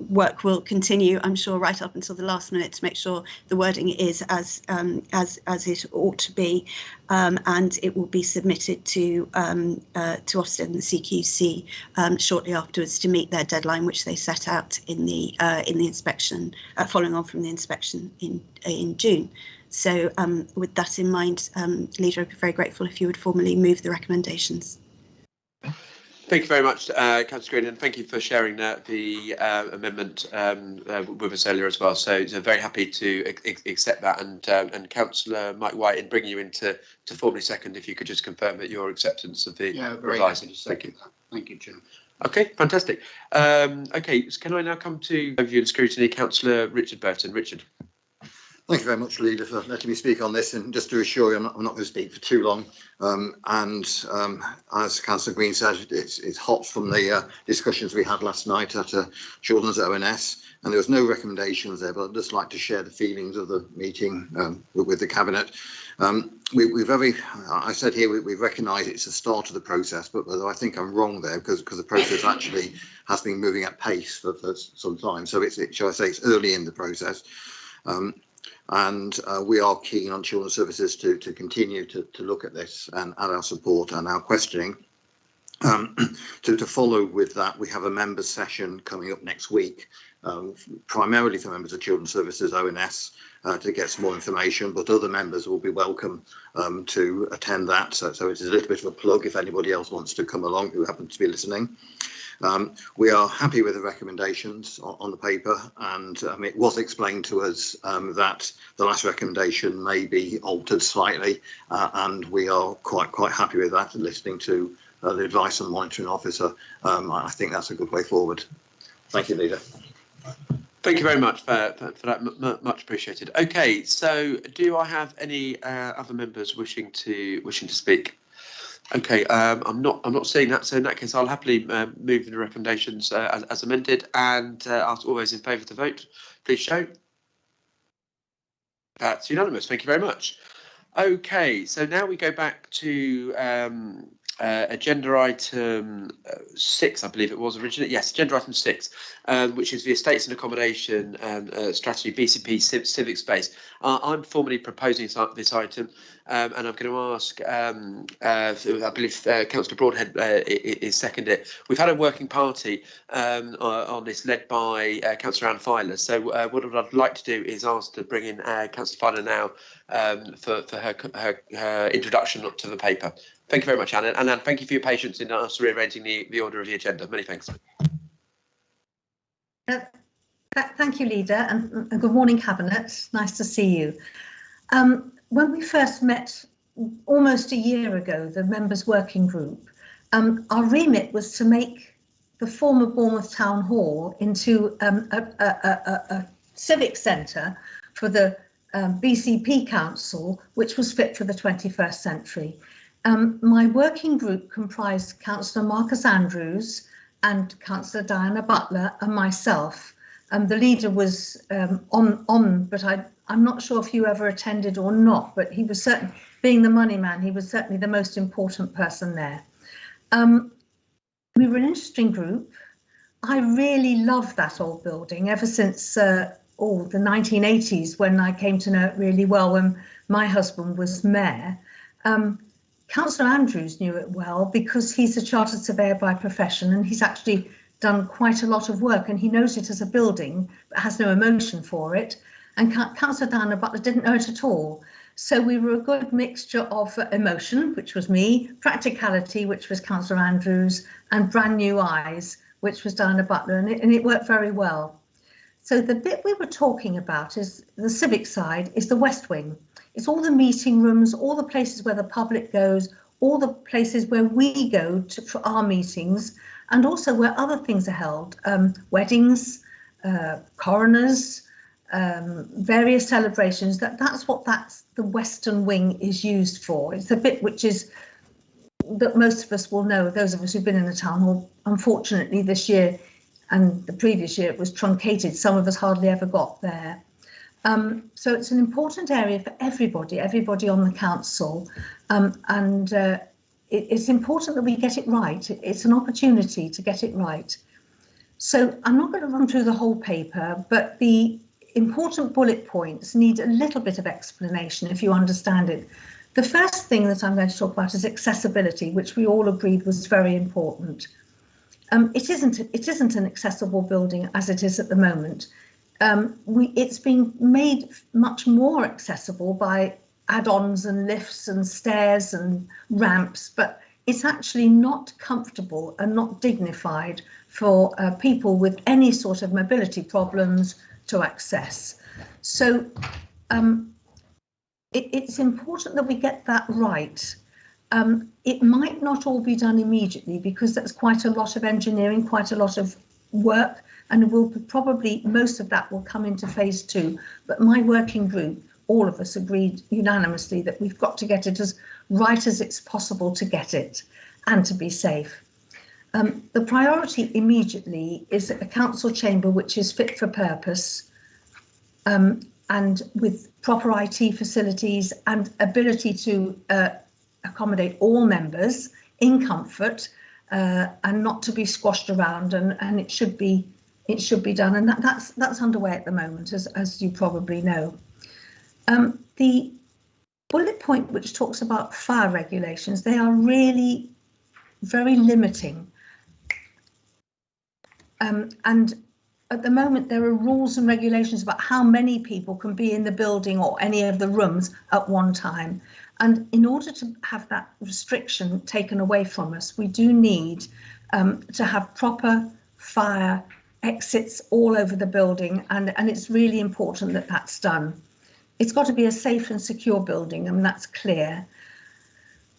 work will continue, I'm sure, right up until the last minute to make sure the wording is as it ought to be, and it will be submitted to Ofsted and the CQC shortly afterwards to meet their deadline, which they set out in the inspection, following on from the inspection in June. So with that in mind, Leader, I'd be very grateful if you would formally move the recommendations. Thank you very much, Councillor Green, and thank you for sharing the amendment with us earlier as well. So very happy to accept that, and Councillor Mike White, in bringing you in to formally second, if you could just confirm that your acceptance of the revised. Thank you. Thank you, Chair. Okay, fantastic. Okay, so can I now come to Overview and Scrutiny, Councillor Richard Burton. Richard. Thank you very much, Leader, for letting me speak on this. And just to assure you, I'm not going to speak for too long. As Councillor Green said, it's hot from the discussions we had last night at Children's ONS, and there was no recommendations there, but I'd just like to share the feelings of the meeting with the Cabinet. I said here, we recognise it's the start of the process, but I think I'm wrong there, because the process actually has been moving at pace for some time. So shall I say, it's early in the process. And we are keen on Children's Services to continue to look at this and our support and our questioning. To follow with that, we have a members session coming up next week, primarily for members of Children's Services ONS, to get some more information, but other members will be welcome to attend that. So it's a little bit of a plug if anybody else wants to come along who happens to be listening. We are happy with the recommendations on the paper, and it was explained to us that the last recommendation may be altered slightly, and we are quite happy with that. And listening to the advice of the monitoring officer, I think that's a good way forward. Thank you, Leader. Thank you very much for that. Much appreciated. Okay, so do I have any other members wishing to speak? Okay, I'm not seeing that. So in that case, I'll happily move the recommendations as amended, and ask all those in favour to vote. Please show. That's unanimous. Thank you very much. Okay, so now we go back to agenda item 6, I believe it was originally. Yes, agenda item 6, which is the Estates and Accommodation Strategy, BCP Civic Space. I'm formally proposing this item, and I'm going to ask, I believe Councillor Broadhead is seconded it. We've had a working party on this led by Councillor Anne Filer. So what I'd like to do is ask to bring in Councillor Filer now for her introduction to the paper. Thank you very much, Anne. And Anne, thank you for your patience in us rearranging the order of the agenda. Many thanks. Thank you, Leader, and good morning, Cabinet. Nice to see you. When we first met almost a year ago, the members' working group, our remit was to make the former Bournemouth Town Hall into a civic centre for the BCP Council, which was fit for the 21st century. My working group comprised Councillor Marcus Andrews and Councillor Diana Butler and myself. The leader was on, but I'm not sure if you ever attended or not, but he was certainly, being the money man, he was certainly the most important person there. We were an interesting group. I really loved that old building ever since the 1980s, when I came to know it really well, when my husband was mayor. Councillor Andrews knew it well because he's a chartered surveyor by profession, and he's actually done quite a lot of work, and he knows it as a building but has no emotion for it. And Councillor Diana Butler didn't know it at all. So we were a good mixture of emotion, which was me, practicality, which was Councillor Andrews, and brand new eyes, which was Diana Butler, and it worked very well. So the bit we were talking about is the civic side, is the West Wing. It's all the meeting rooms, all the places where the public goes, all the places where we go for our meetings, and also where other things are held, weddings, coroners, various celebrations. That's what the Western Wing is used for. It's the bit which is that most of us will know, those of us who've been in the town hall. Unfortunately, this year and the previous year it was truncated. Some of us hardly ever got there. So it's an important area for everybody on the council, and it's important that we get it right. It's an opportunity to get it right. So I'm not going to run through the whole paper, but the important bullet points need a little bit of explanation if you understand it. The first thing that I'm going to talk about is accessibility, which we all agreed was very important. It isn't an accessible building as it is at the moment. It's been made much more accessible by add-ons and lifts and stairs and ramps, but it's actually not comfortable and not dignified for people with any sort of mobility problems to access. So it's important that we get that right. It might not all be done immediately because that's quite a lot of engineering, quite a lot of work, and we'll probably, most of that will come into phase 2. But my working group, all of us agreed unanimously that we've got to get it as right as it's possible to get it and to be safe. The priority immediately is a council chamber which is fit for purpose, and with proper IT facilities and ability to accommodate all members in comfort, and not to be squashed around, and it should be done, and that's underway at the moment, as you probably know. The bullet point which talks about fire regulations, they are really very limiting. And at the moment, there are rules and regulations about how many people can be in the building or any of the rooms at one time. And in order to have that restriction taken away from us, we do need to have proper fire exits all over the building. And it's really important that that's done. It's got to be a safe and secure building, and that's clear.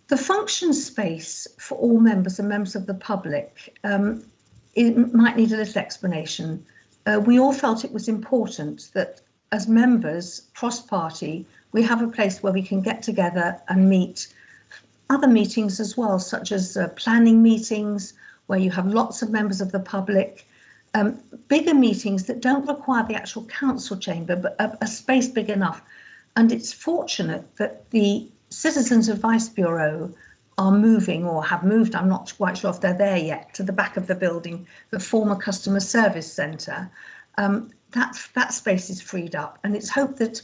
The function space for all members and members of the public, it might need a little explanation. We all felt it was important that as members, cross-party, we have a place where we can get together and meet. Other meetings as well, such as planning meetings, where you have lots of members of the public, bigger meetings that don't require the actual council chamber, but a space big enough. And it's fortunate that the Citizens Advice Bureau are moving or have moved, I'm not quite sure if they're there yet, to the back of the building, the former customer service centre. That space is freed up, and it's hoped that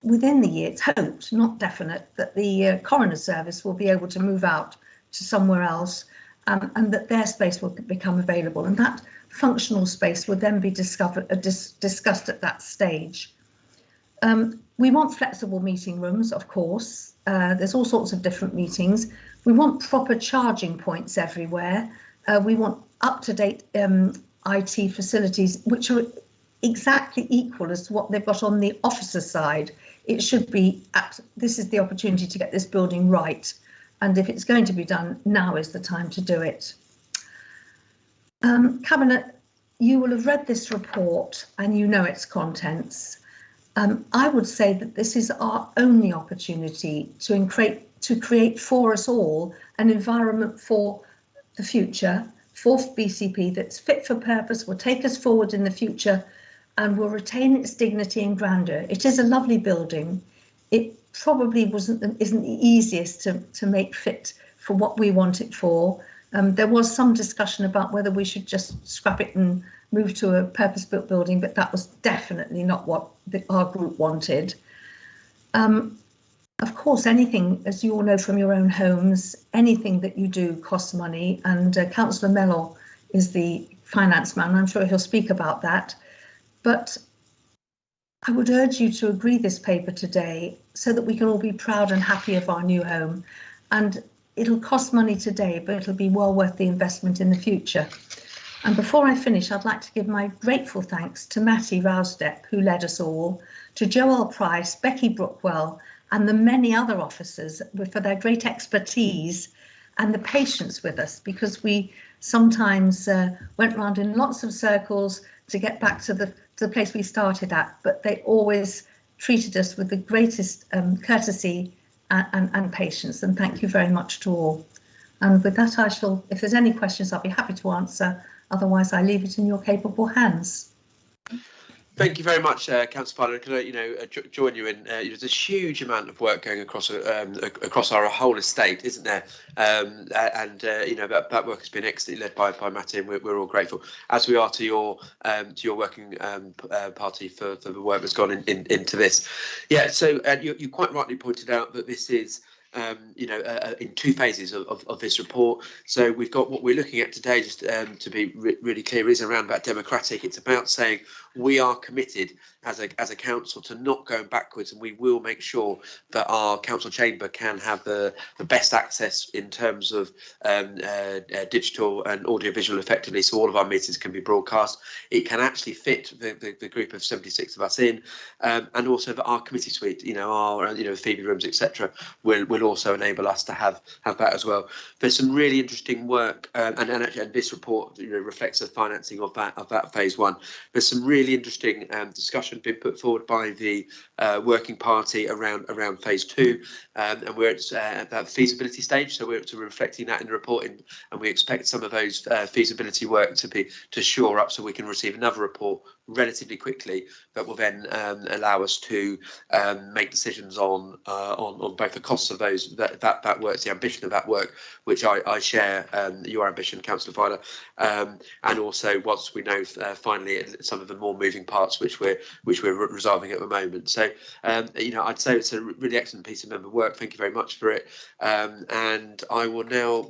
within the year, it's hoped, not definite, that the coroner service will be able to move out to somewhere else, and that their space will become available, and that functional space would then be discussed at that stage. We want flexible meeting rooms, of course. There's all sorts of different meetings. We want proper charging points everywhere. We want up-to-date IT facilities, which are exactly equal as to what they've got on the officer side. It should be, this is the opportunity to get this building right. And if it's going to be done, now is the time to do it. Cabinet, you will have read this report and you know its contents. I would say that this is our only opportunity to create for us all an environment for the future, for BCP that's fit for purpose, will take us forward in the future and will retain its dignity and grandeur. It is a lovely building. It probably isn't the easiest to make fit for what we want it for. There was some discussion about whether we should just scrap it and move to a purpose-built building, but that was definitely not what our group wanted. Of course, anything, as you all know from your own homes, anything that you do costs money, and Councillor Mellor is the finance man. I'm sure he'll speak about that. But I would urge you to agree this paper today so that we can all be proud and happy of our new home. And it'll cost money today, but it'll be well worth the investment in the future. And before I finish, I'd like to give my grateful thanks to Matty Rousdepp, who led us all, to Joel Price, Becky Brookwell, and the many other officers for their great expertise and the patience with us, because we sometimes went round in lots of circles to get back to the place we started at, but they always treated us with the greatest courtesy and patience. And thank you very much to all. And with that, I shall, if there's any questions, I'll be happy to answer. Otherwise, I leave it in your capable hands. Thank you very much, Councillor Parlour. Can I, join you in? There's a huge amount of work going across our whole estate, isn't there? That work has been excellently led by Matty, and we're all grateful, as we are to your working party for the work that's gone into this. Yeah. So you quite rightly pointed out that this is. In two phases of this report. So we've got what we're looking at today, just to be really clear, is around about democratic. It's about saying we are committed as a council to not going backwards, and we will make sure that our council chamber can have the best access in terms of digital and audiovisual effectively, so all of our meetings can be broadcast. It can actually fit the group of 76 of us in, and also that our committee suite, our Phoebe rooms, etc., will also enable us to have that as well. There's some really interesting work, and this report reflects the financing of that phase one. There's some really interesting discussion been put forward by the working party around phase two, and we're at that feasibility stage. So we're reflecting that in the report, and we expect some of those feasibility work to shore up, so we can receive another report relatively quickly, that will then allow us to make decisions on both the costs of those that work, the ambition of that work, which I share your ambition, Councillor Filer, and also once we know finally some of the more moving parts which we're resolving at the moment. So I'd say it's a really excellent piece of member work. Thank you very much for it. And I will now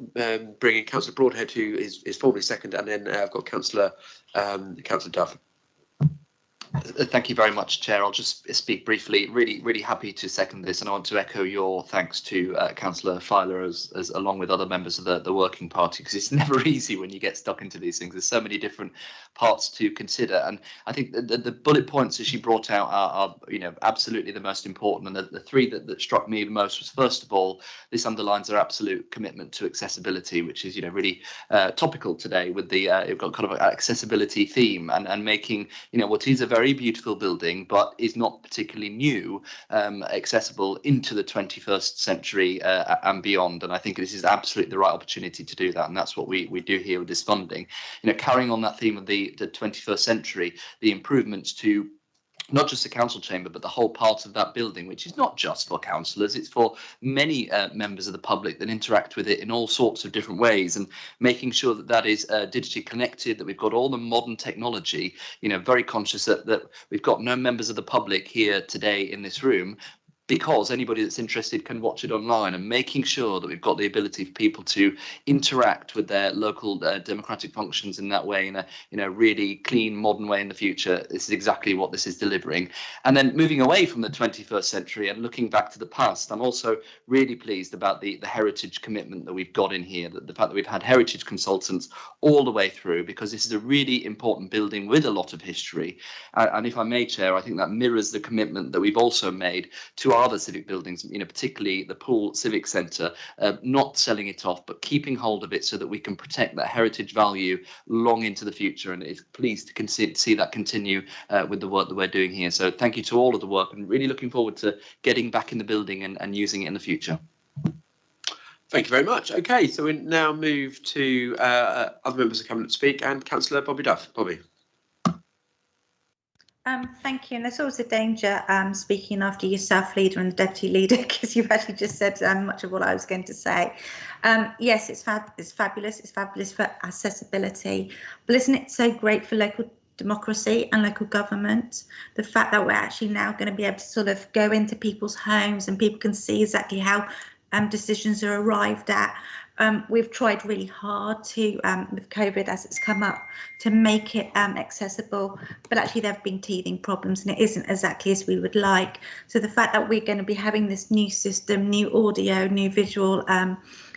bring in Councillor Broadhead, who is formally second, and then I've got Councillor Duff. Thank you very much, Chair. I'll just speak briefly. Really happy to second this, and I want to echo your thanks to Councillor Filer as along with other members of the working party, because it's never easy when you get stuck into these things. There's so many different parts to consider, and I think the bullet points that she brought out are absolutely the most important. And the three that struck me the most was, first of all, this underlines our absolute commitment to accessibility, which is really topical today with the you've got kind of an accessibility theme, and making what is a very beautiful building but is not particularly new accessible into the 21st century and beyond. And I think this is absolutely the right opportunity to do that, and that's what we do here with this funding. Carrying on that theme of the 21st century, the improvements to not just the council chamber, but the whole part of that building, which is not just for councillors, it's for many members of the public that interact with it in all sorts of different ways, and making sure that that is digitally connected, that we've got all the modern technology, very conscious that we've got no members of the public here today in this room, because anybody that's interested can watch it online, and making sure that we've got the ability for people to interact with their local democratic functions in that way, in a really clean, modern way in the future. This is exactly what this is delivering. And then moving away from the 21st century and looking back to the past, I'm also really pleased about the heritage commitment that we've got in here, the fact that we've had heritage consultants all the way through, because this is a really important building with a lot of history. And if I may, Chair, I think that mirrors the commitment that we've also made to our other civic buildings, particularly the Poole Civic Centre, not selling it off, but keeping hold of it so that we can protect that heritage value long into the future. And it's pleased to see that continue with the work that we're doing here. So thank you to all of the work, and really looking forward to getting back in the building and using it in the future. Thank you very much. Okay, so we now move to other members of Cabinet to speak, and Councillor Bobby Duff. Bobby. Thank you. And there's always a danger speaking after yourself, Leader, and the Deputy Leader, because you've actually just said much of what I was going to say. Yes, it's fabulous. It's fabulous for accessibility. But isn't it so great for local democracy and local government? The fact that we're actually now going to be able to sort of go into people's homes and people can see exactly how decisions are arrived at. We've tried really hard to, with COVID as it's come up, to make it accessible, but actually there have been teething problems and it isn't exactly as we would like. So the fact that we're going to be having this new system, new audio, new visual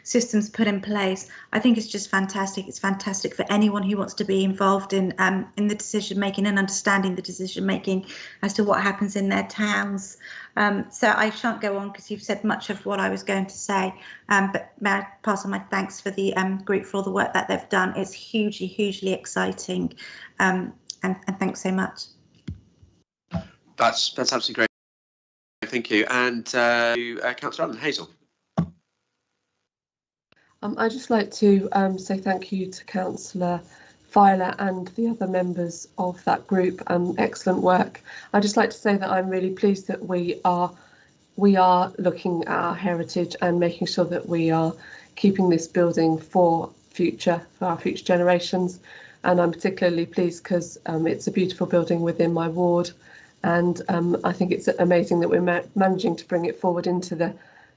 systems put in place, I think it's just fantastic. It's fantastic for anyone who wants to be involved in the decision making and understanding the decision making as to what happens in their towns. So I shan't go on because you've said much of what I was going to say, but may I pass on my thanks for the group for all the work that they've done. It's hugely exciting, and thanks so much. That's absolutely great. Thank you. And Councillor Allen, Hazel. I'd just like to say thank you to Councillor Filer and the other members of that group. Excellent work. I'd just like to say that I'm really pleased that we are looking at our heritage and making sure that we are keeping this building for our future generations. And I'm particularly pleased because it's a beautiful building within my ward, and I think it's amazing that we're managing to bring it forward into the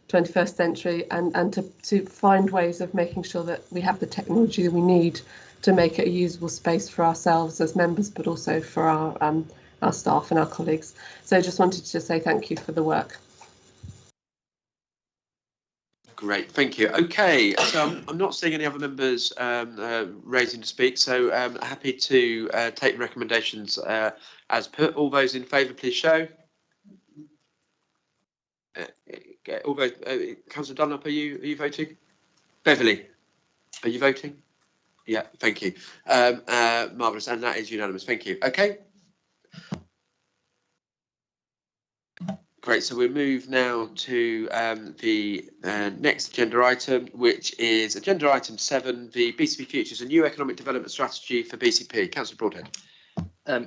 21st century and to find ways of making sure that we have the technology that we need to make it a usable space for ourselves as members, but also for our staff and our colleagues. So I just wanted to say thank you for the work. Great, thank you. Okay, so I'm not seeing any other members raising to speak, so happy to take recommendations as put. All those in favour, please show. All those, Councillor Dunlop, are you voting? Beverly, are you voting? Yeah, thank you. Marvellous, and that is unanimous. Thank you. Okay. Great, so we move now to the next agenda item, which is agenda item 7, the BCP Futures, a new economic development strategy for BCP. Councillor Broadhead.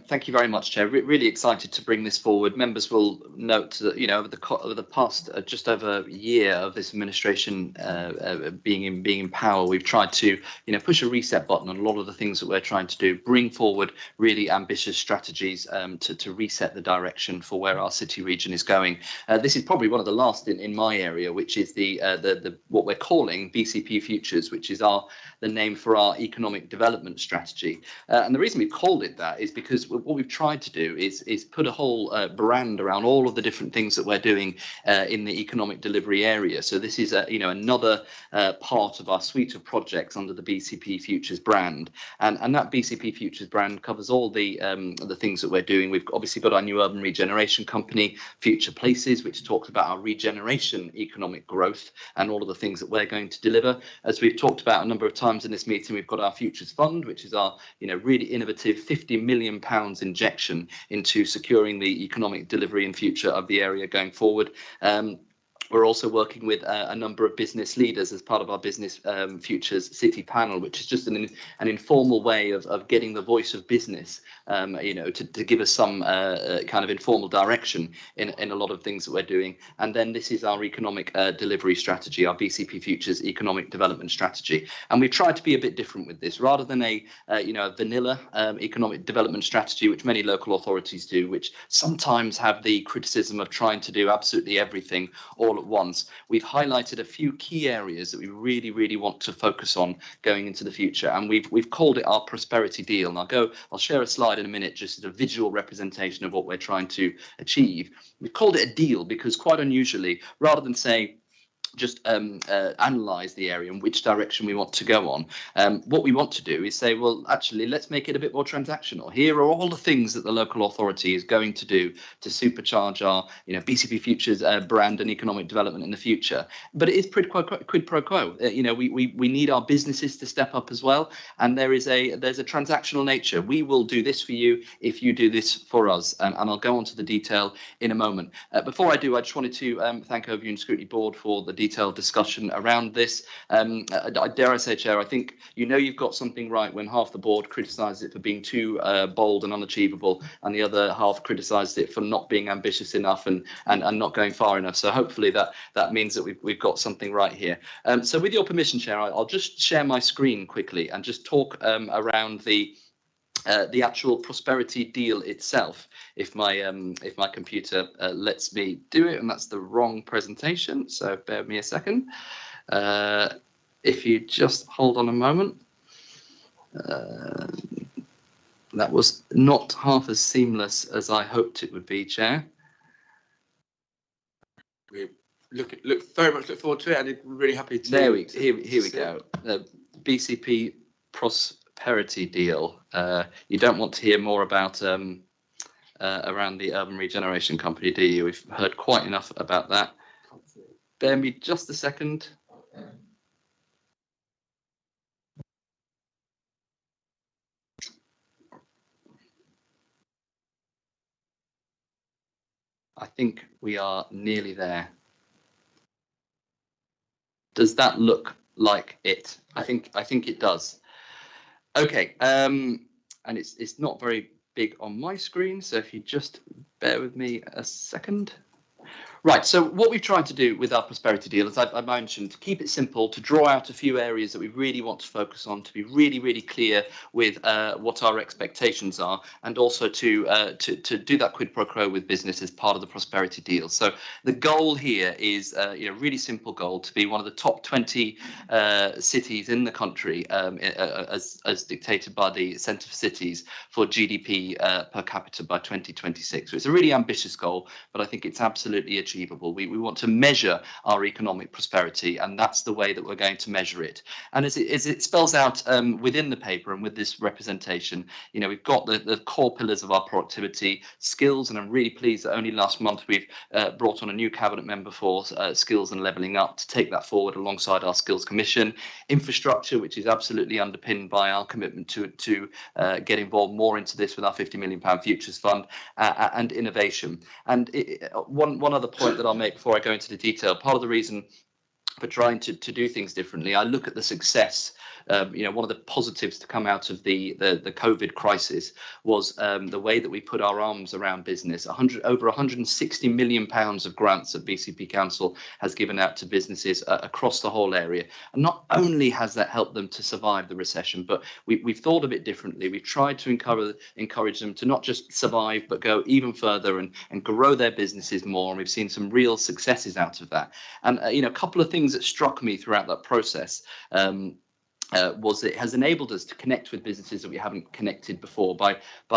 Thank you very much, Chair. Really excited to bring this forward. Members will note that, you know, over the past just over a year of this administration being in power, we've tried to, you know, push a reset button on a lot of the things that we're trying to do, bring forward really ambitious strategies to reset the direction for where our city region is going. This is probably one of the last in my area, which is the what we're calling BCP Futures, which is the name for our economic development strategy. And the reason we've called it that is because what we've tried to do is put a whole brand around all of the different things that we're doing in the economic delivery area. So this is you know, another part of our suite of projects under the BCP Futures brand, and that BCP Futures brand covers all the things that we're doing. We've obviously got our new urban regeneration company, Future Places, which talks about our regeneration economic growth and all of the things that we're going to deliver. As we've talked about a number of times in this meeting, we've got our Futures Fund, which is our, you know, really innovative £50 million injection into securing the economic delivery and future of the area going forward. We're also working with a number of business leaders as part of our Business Futures City panel, which is just an informal way of getting the voice of business, you know, to give us some kind of informal direction in a lot of things that we're doing. And then this is our economic delivery strategy, our BCP Futures economic development strategy. And we've tried to be a bit different with this, rather than a you know, a vanilla economic development strategy, which many local authorities do, which sometimes have the criticism of trying to do absolutely everything all at once. We've highlighted a few key areas that we really want to focus on going into the future, and we've called it our prosperity deal. And I'll share a slide in a minute, just as a visual representation of what we're trying to achieve. We've called it a deal because, quite unusually, rather than say just analyze the area and which direction we want to go on, what we want to do is say, well, actually, let's make it a bit more transactional. Here are all the things that the local authority is going to do to supercharge our, you know, BCP Futures brand and economic development in the future. But it is quid pro quo. You know, we need our businesses to step up as well, and there's a transactional nature. We will do this for you if you do this for us, and I'll go on to the detail in a moment. Before I do, I just wanted to thank Overview and Scrutiny Board for the detailed discussion around this. Dare I say, Chair, I think you know you've got something right when half the board criticises it for being too bold and unachievable, and the other half criticises it for not being ambitious enough and not going far enough. So hopefully that means that we've got something right here. So with your permission, Chair, I'll just share my screen quickly and just talk around the actual prosperity deal itself, if my computer lets me do it, and that's the wrong presentation, so bear with me a second. If you just hold on a moment. That was not half as seamless as I hoped it would be, Chair. We very much look forward to it, and I'm really happy to. Here we go. BCP prosperity deal. You don't want to hear more about around the urban regeneration company, do you? We've heard quite enough about that. Bear me just a second. I think we are nearly there. Does that look like it? I think it does. Okay, and it's not very big on my screen, so if you just bear with me a second. Right, so what we've tried to do with our prosperity deal, as I mentioned, to keep it simple, to draw out a few areas that we really want to focus on, to be really clear with what our expectations are, and also to do that quid pro quo with business as part of the prosperity deal. So the goal here is you know, really simple goal, to be one of the top 20 cities in the country, as dictated by the Centre for Cities, for GDP per capita by 2026. So it's a really ambitious goal, but I think it's absolutely achievable. We want to measure our economic prosperity, and that's the way that we're going to measure it. And as it spells out within the paper and with this representation, you know, we've got the core pillars of our productivity, skills, and I'm really pleased that only last month we've brought on a new cabinet member for skills and levelling up to take that forward alongside our skills commission. Infrastructure, which is absolutely underpinned by our commitment to get involved more into this with our £50 million futures fund, and innovation. And one other point that I'll make before I go into the detail, part of the reason trying to do things differently. I look at the success. One of the positives to come out of the COVID crisis was the way that we put our arms around business. Over 160 million pounds of grants that BCP Council has given out to businesses across the whole area. And not only has that helped them to survive the recession, but we've thought of it differently. We've tried to encourage them to not just survive, but go even further and grow their businesses more. And we've seen some real successes out of that. And a couple of things that struck me throughout that process was it has enabled us to connect with businesses that we haven't connected before by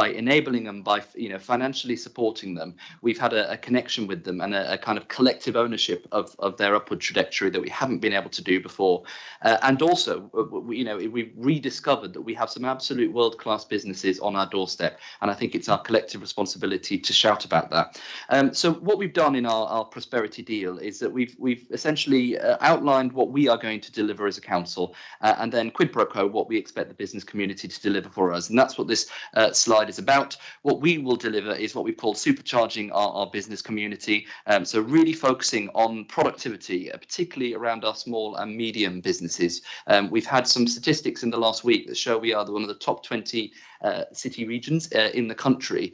enabling them, by financially supporting them. We've had a connection with them and a kind of collective ownership of their upward trajectory that we haven't been able to do before. And also, we've rediscovered that we have some absolute world-class businesses on our doorstep, and I think it's our collective responsibility to shout about that. So what we've done in our prosperity deal is that we've essentially outlined what we are going to deliver as a council, and then quid pro quo what we expect the business community to deliver for us. And that's what this slide is about. What we will deliver is what we've called supercharging our business community. So really focusing on productivity, particularly around our small and medium businesses. We've had some statistics in the last week that show we are one of the top 20 city regions in the country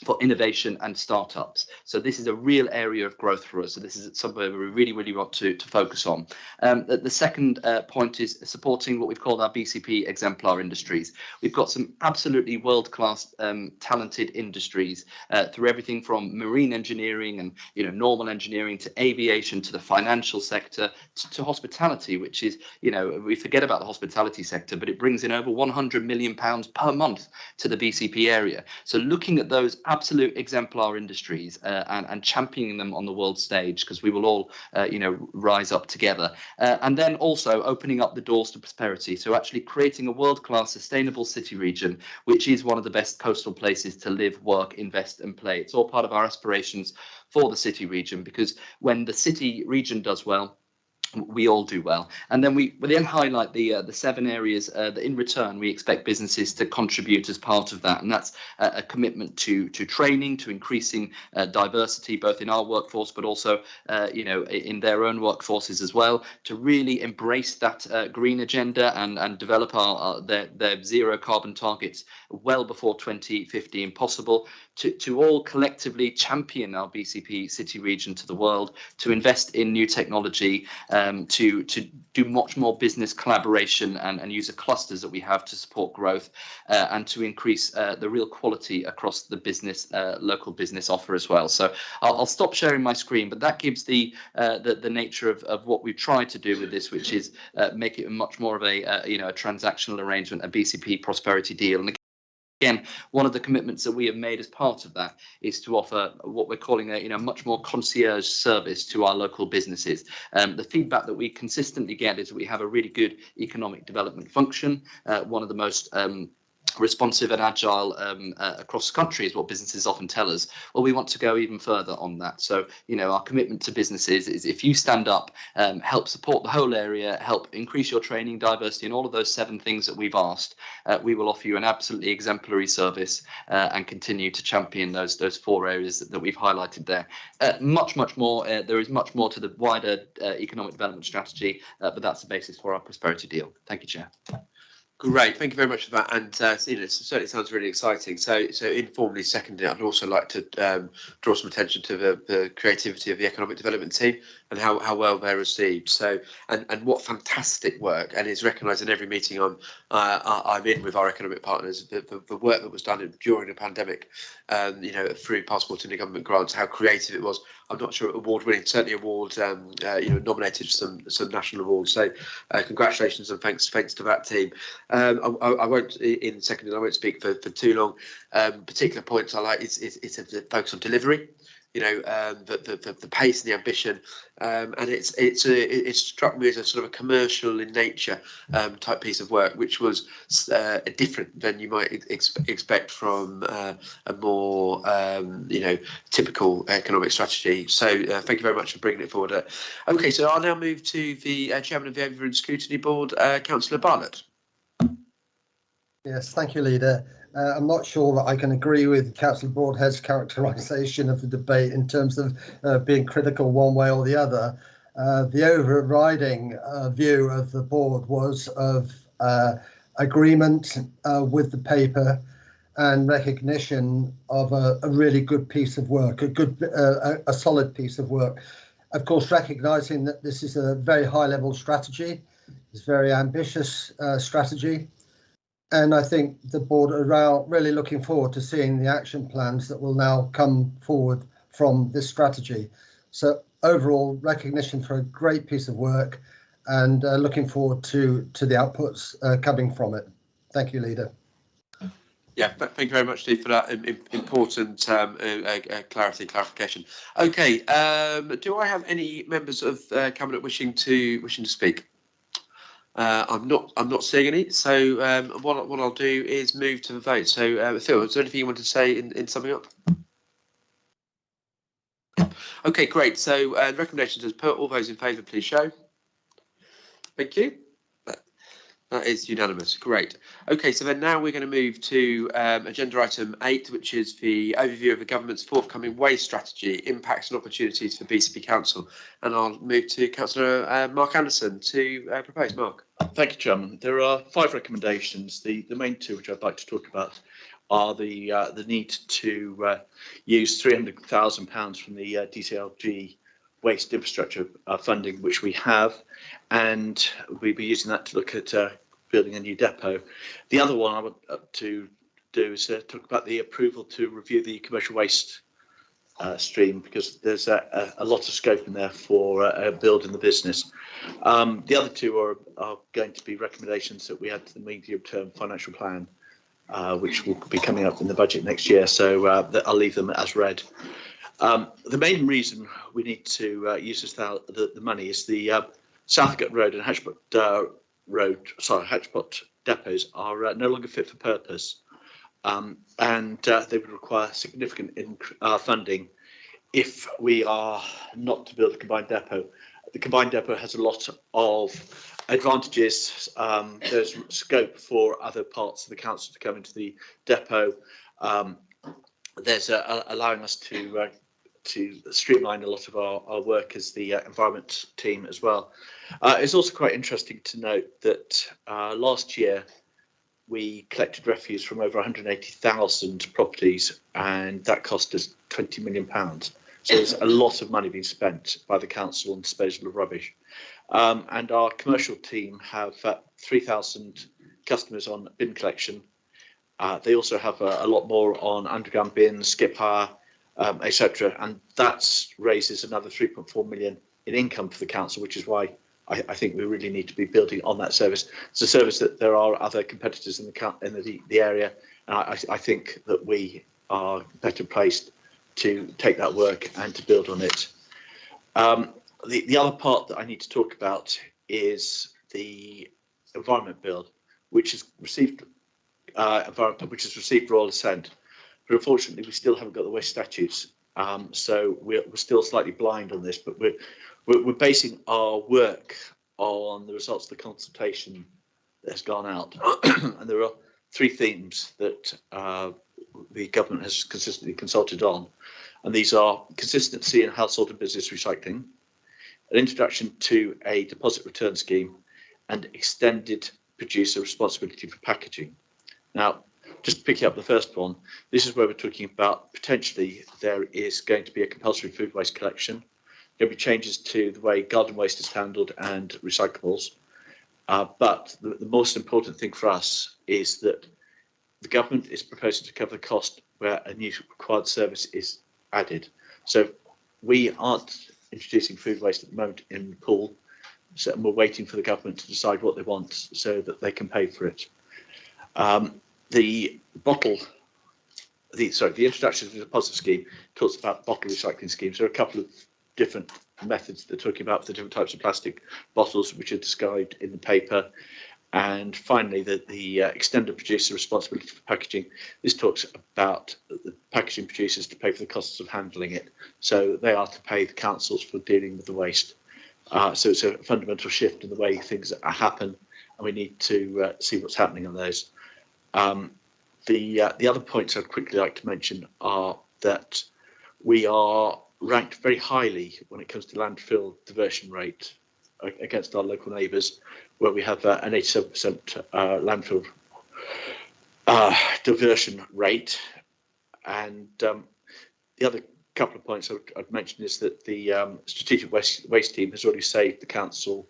for innovation and startups. So this is a real area of growth for us. So this is somewhere we really, really want to focus on. The second point is supporting what we've called our BCP exemplar industries. We've got some absolutely world-class talented industries through everything from marine engineering and normal engineering to aviation to the financial sector to hospitality, which is, we forget about the hospitality sector, but it brings in over £100 million per month to the BCP area. So looking at those absolute exemplar industries and championing them on the world stage, because we will all rise up together, and then also opening up the doors to prosperity. So actually creating a world-class sustainable city region, which is one of the best coastal places to live, work, invest and play. It's all part of our aspirations for the city region, because when the city region does well, we all do well. And then we then highlight the 7 areas that in return we expect businesses to contribute as part of that, and that's a commitment to training, to increasing diversity both in our workforce but also in their own workforces as well, to really embrace that green agenda and develop their zero carbon targets well before 2050 and possible, to all collectively champion our BCP city region to the world, to invest in new technology, to do much more business collaboration and use the clusters that we have to support growth, and to increase the real quality across the business local business offer as well. So I'll stop sharing my screen, but that gives the nature of what we've tried to do with this, which is make it much more of a transactional arrangement, a BCP prosperity deal. And again, one of the commitments that we have made as part of that is to offer what we're calling a much more concierge service to our local businesses. The feedback that we consistently get is that we have a really good economic development function, one of the most responsive and agile across the country is what businesses often tell us. Well, we want to go even further on that. So, our commitment to businesses is if you stand up, help support the whole area, help increase your training, diversity, and all of those 7 things that we've asked, we will offer you an absolutely exemplary service and continue to champion those 4 areas that we've highlighted there. Much more. There is much more to the wider economic development strategy, but that's the basis for our prosperity deal. Thank you, Chair. Great, thank you very much for that. And it certainly sounds really exciting. So informally seconded, I'd also like to draw some attention to the creativity of the economic development team and how well they're received. So and what fantastic work, and it's recognised in every meeting I'm in with our economic partners. The work that was done during the pandemic, through passport and government grants, how creative it was. I'm not sure award-winning, certainly nominated for some national awards. So congratulations and thanks to that team. I won't in second. I won't speak for too long. Particular points I like is the focus on delivery. The pace and the ambition, and it struck me as a sort of a commercial in nature type piece of work, which was different than you might expect from a more typical economic strategy. So thank you very much for bringing it forward. Okay, so I'll now move to the chairman of the Overall Scrutiny Board, Councillor Bartlett. Yes, thank you, Leader. I'm not sure that I can agree with Councillor Broadhead's characterisation of the debate in terms of being critical one way or the other. The overriding view of the board was of agreement with the paper and recognition of a really good piece of work, a solid piece of work. Of course, recognising that this is a very high-level strategy, it's a very ambitious strategy, and I think the board are really looking forward to seeing the action plans that will now come forward from this strategy. So overall, recognition for a great piece of work, and looking forward to the outputs coming from it. Thank you, Leader. Yeah, thank you very much, Steve, for that important clarification. Okay, do I have any members of Cabinet wishing to speak? I'm not seeing any. So what I'll do is move to the vote. So Phil, is there anything you want to say in summing up? Okay, great. So the recommendations as per. All those in favour, please show. Thank you. That is unanimous. Great. Okay, so then now we're going to move to agenda item 8, which is the overview of the government's forthcoming waste strategy, impacts and opportunities for BCP Council. And I'll move to Councillor Mark Anderson to propose. Mark. Thank you, Chairman. There are 5 recommendations. The main 2 which I'd like to talk about are the need to use £300,000 from the DCLG waste infrastructure funding, which we have, and we'll be using that to look at building a new depot. The other one I want to do is talk about the approval to review the commercial waste stream, because there's a lot of scope in there for building the business. The other 2 are going to be recommendations that we add to the medium-term financial plan, which will be coming up in the budget next year. So I'll leave them as read. The main reason we need to use the money is the Southgate Road and Hatchpot Hatchpot depots are no longer fit for purpose, and they would require significant funding if we are not to build a combined depot. The combined depot has a lot of advantages. There's scope for other parts of the council to come into the depot. There's allowing us to streamline a lot of our work as the environment team as well. It's also quite interesting to note that last year we collected refuse from over 180,000 properties, and that cost us £20 million. So there's a lot of money being spent by the council on disposal of rubbish. And our commercial team have 3,000 customers on bin collection. They also have a lot more on underground bins, skip hire, etc. And that raises another 3.4 million in income for the council, which is why I think we really need to be building on that service. It's a service that there are other competitors in the area, and I think that we are better placed to take that work and to build on it. The other part that I need to talk about is the environment bill, which has received royal assent, but unfortunately we still haven't got the waste statutes. So we're still slightly blind on this, but we're basing our work on the results of the consultation that has gone out, and there are 3 themes that the government has consistently consulted on, and these are consistency in household and business recycling, an introduction to a deposit return scheme, and extended producer responsibility for packaging. Now, just picking up the first one, this is where we're talking about potentially there is going to be a compulsory food waste collection. There'll be changes to the way garden waste is handled and recyclables. But the most important thing for us is that the government is proposing to cover the cost where a new required service is added. So we aren't introducing food waste at the moment in the pool, so we're waiting for the government to decide what they want so that they can pay for it. The introduction of the deposit scheme talks about bottle recycling schemes. There are a couple of different methods they're talking about for the different types of plastic bottles, which are described in the paper. And finally, the extended producer responsibility for packaging. This talks about the packaging producers to pay for the costs of handling it. So they are to pay the councils for dealing with the waste. So it's a fundamental shift in the way things happen, and we need to see what's happening on those. The other points I'd quickly like to mention are that we are ranked very highly when it comes to landfill diversion rate against our local neighbours, where we have an 87% landfill diversion rate. And the other couple of points I'd mention is that the strategic waste team has already saved the council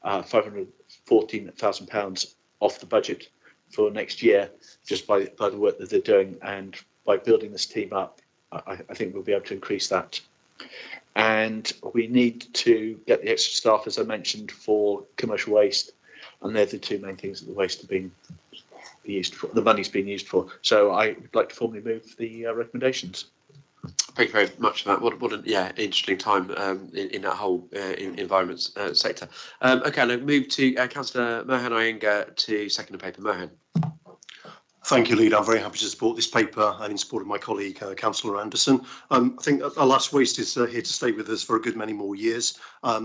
£514,000 off the budget for next year, just by the work that they're doing, and by building this team up, I think we'll be able to increase that. And we need to get the extra staff, as I mentioned, for commercial waste, and they're the two main things that the waste are being used for, the money's being used for. So I would like to formally move the recommendations. Thank you very much for that. What an interesting time in that whole environment sector. Okay, I'll move to Councillor Mohan Iyengar to second the paper. Mohan. Thank you, Leader. I'm very happy to support this paper and in support of my colleague, Councillor Anderson. I think our last waste is here to stay with us for a good many more years.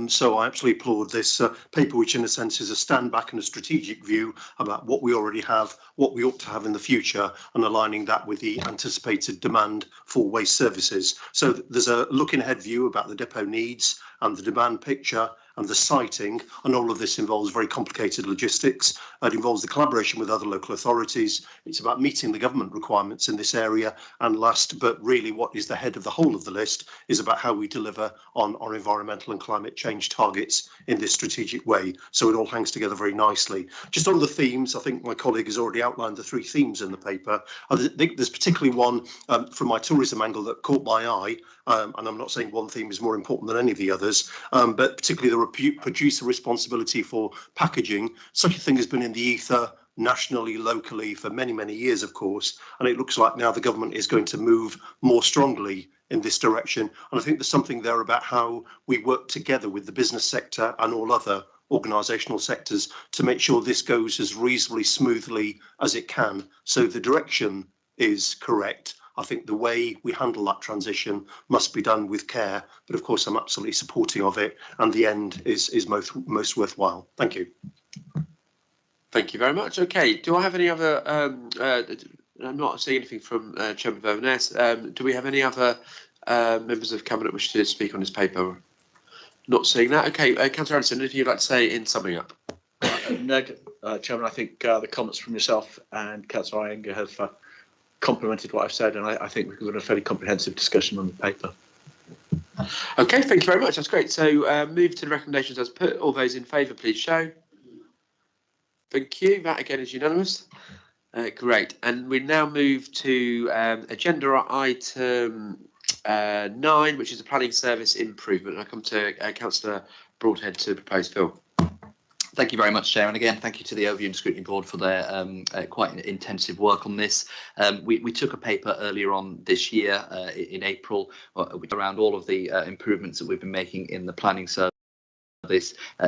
So I absolutely applaud this paper, which in a sense is a stand back and a strategic view about what we already have, what we ought to have in the future, and aligning that with the anticipated demand for waste services. So there's a looking ahead view about the depot needs and the demand picture and the siting, and all of this involves very complicated logistics. It involves the collaboration with other local authorities. It's about meeting the government requirements in this area. And last, but really what is the head of the whole of the list, is about how we deliver on our environmental and climate change targets in this strategic way. So it all hangs together very nicely. Just on the themes, I think my colleague has already outlined the three themes in the paper. I think there's particularly one from my tourism angle that caught my eye. And I'm not saying one theme is more important than any of the others, but particularly the producer responsibility for packaging. Such a thing has been in the ether nationally, locally for many, many years, of course, and it looks like now the government is going to move more strongly in this direction. And I think there's something there about how we work together with the business sector and all other organisational sectors to make sure this goes as reasonably smoothly as it can. So the direction is correct. I think the way we handle that transition must be done with care, but of course I'm absolutely supporting of it, and the end is most worthwhile. Thank you. Thank you very much. Okay, do I have any other, I'm not seeing anything from Chairman Bovanes. Do we have any other members of Cabinet wish to speak on this paper? Not seeing that. Okay, Councillor Anderson, anything you'd like to say in summing up? No, Chairman, I think the comments from yourself and Councillor Iyengar have complemented what I've said, and I think we've got a fairly comprehensive discussion on the paper. Okay, thank you very much. That's great. So move to the recommendations as put. All those in favour, please show. Thank you. That again is unanimous. Great. And we now move to agenda item 9, which is a planning service improvement. I come to Councillor Broadhead to propose. Phil. Thank you very much, Chair. And again, thank you to the Overview and Scrutiny Board for their quite intensive work on this. We took a paper earlier on this year in April around all of the improvements that we've been making in the planning service.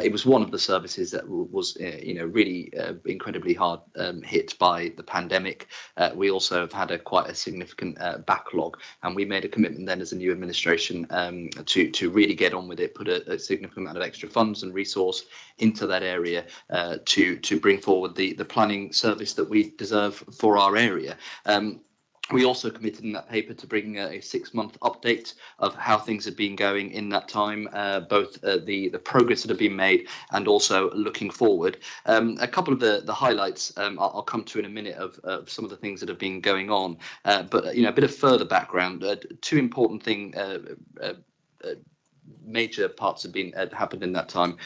It was one of the services that was, really incredibly hard hit by the pandemic. We also have had quite a significant backlog, and we made a commitment then as a new administration to really get on with it, put a significant amount of extra funds and resource into that area to bring forward the planning service that we deserve for our area. We also committed in that paper to bring a 6-month update of how things have been going in that time, both the progress that have been made and also looking forward. A couple of the highlights I'll come to in a minute of some of the things that have been going on, but a bit of further background. Two important things. Major parts have been happened in that time.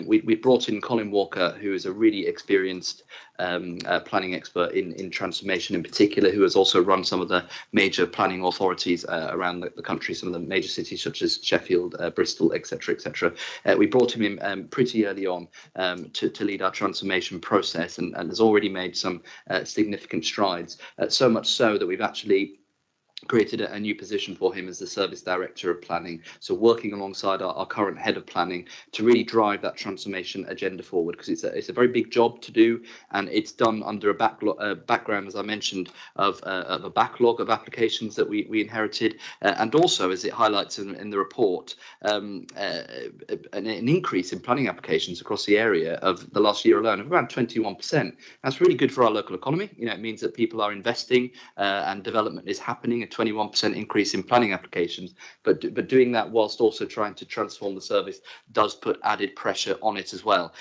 We brought in Colin Walker, who is a really experienced planning expert in transformation in particular, who has also run some of the major planning authorities around the country, some of the major cities such as Sheffield, Bristol, etc., etc. We brought him in pretty early on to lead our transformation process, and has already made some significant strides, so much so that we've actually created a new position for him as the Service Director of Planning, so working alongside our current Head of Planning to really drive that transformation agenda forward, because it's a very big job to do, and it's done under a background, as I mentioned, of a backlog of applications that we inherited, and also, as it highlights in the report, an increase in planning applications across the area of the last year alone of around 21%. That's really good for our local economy. It means that people are investing and development is happening 21% increase in planning applications, but doing that whilst also trying to transform the service does put added pressure on it as well.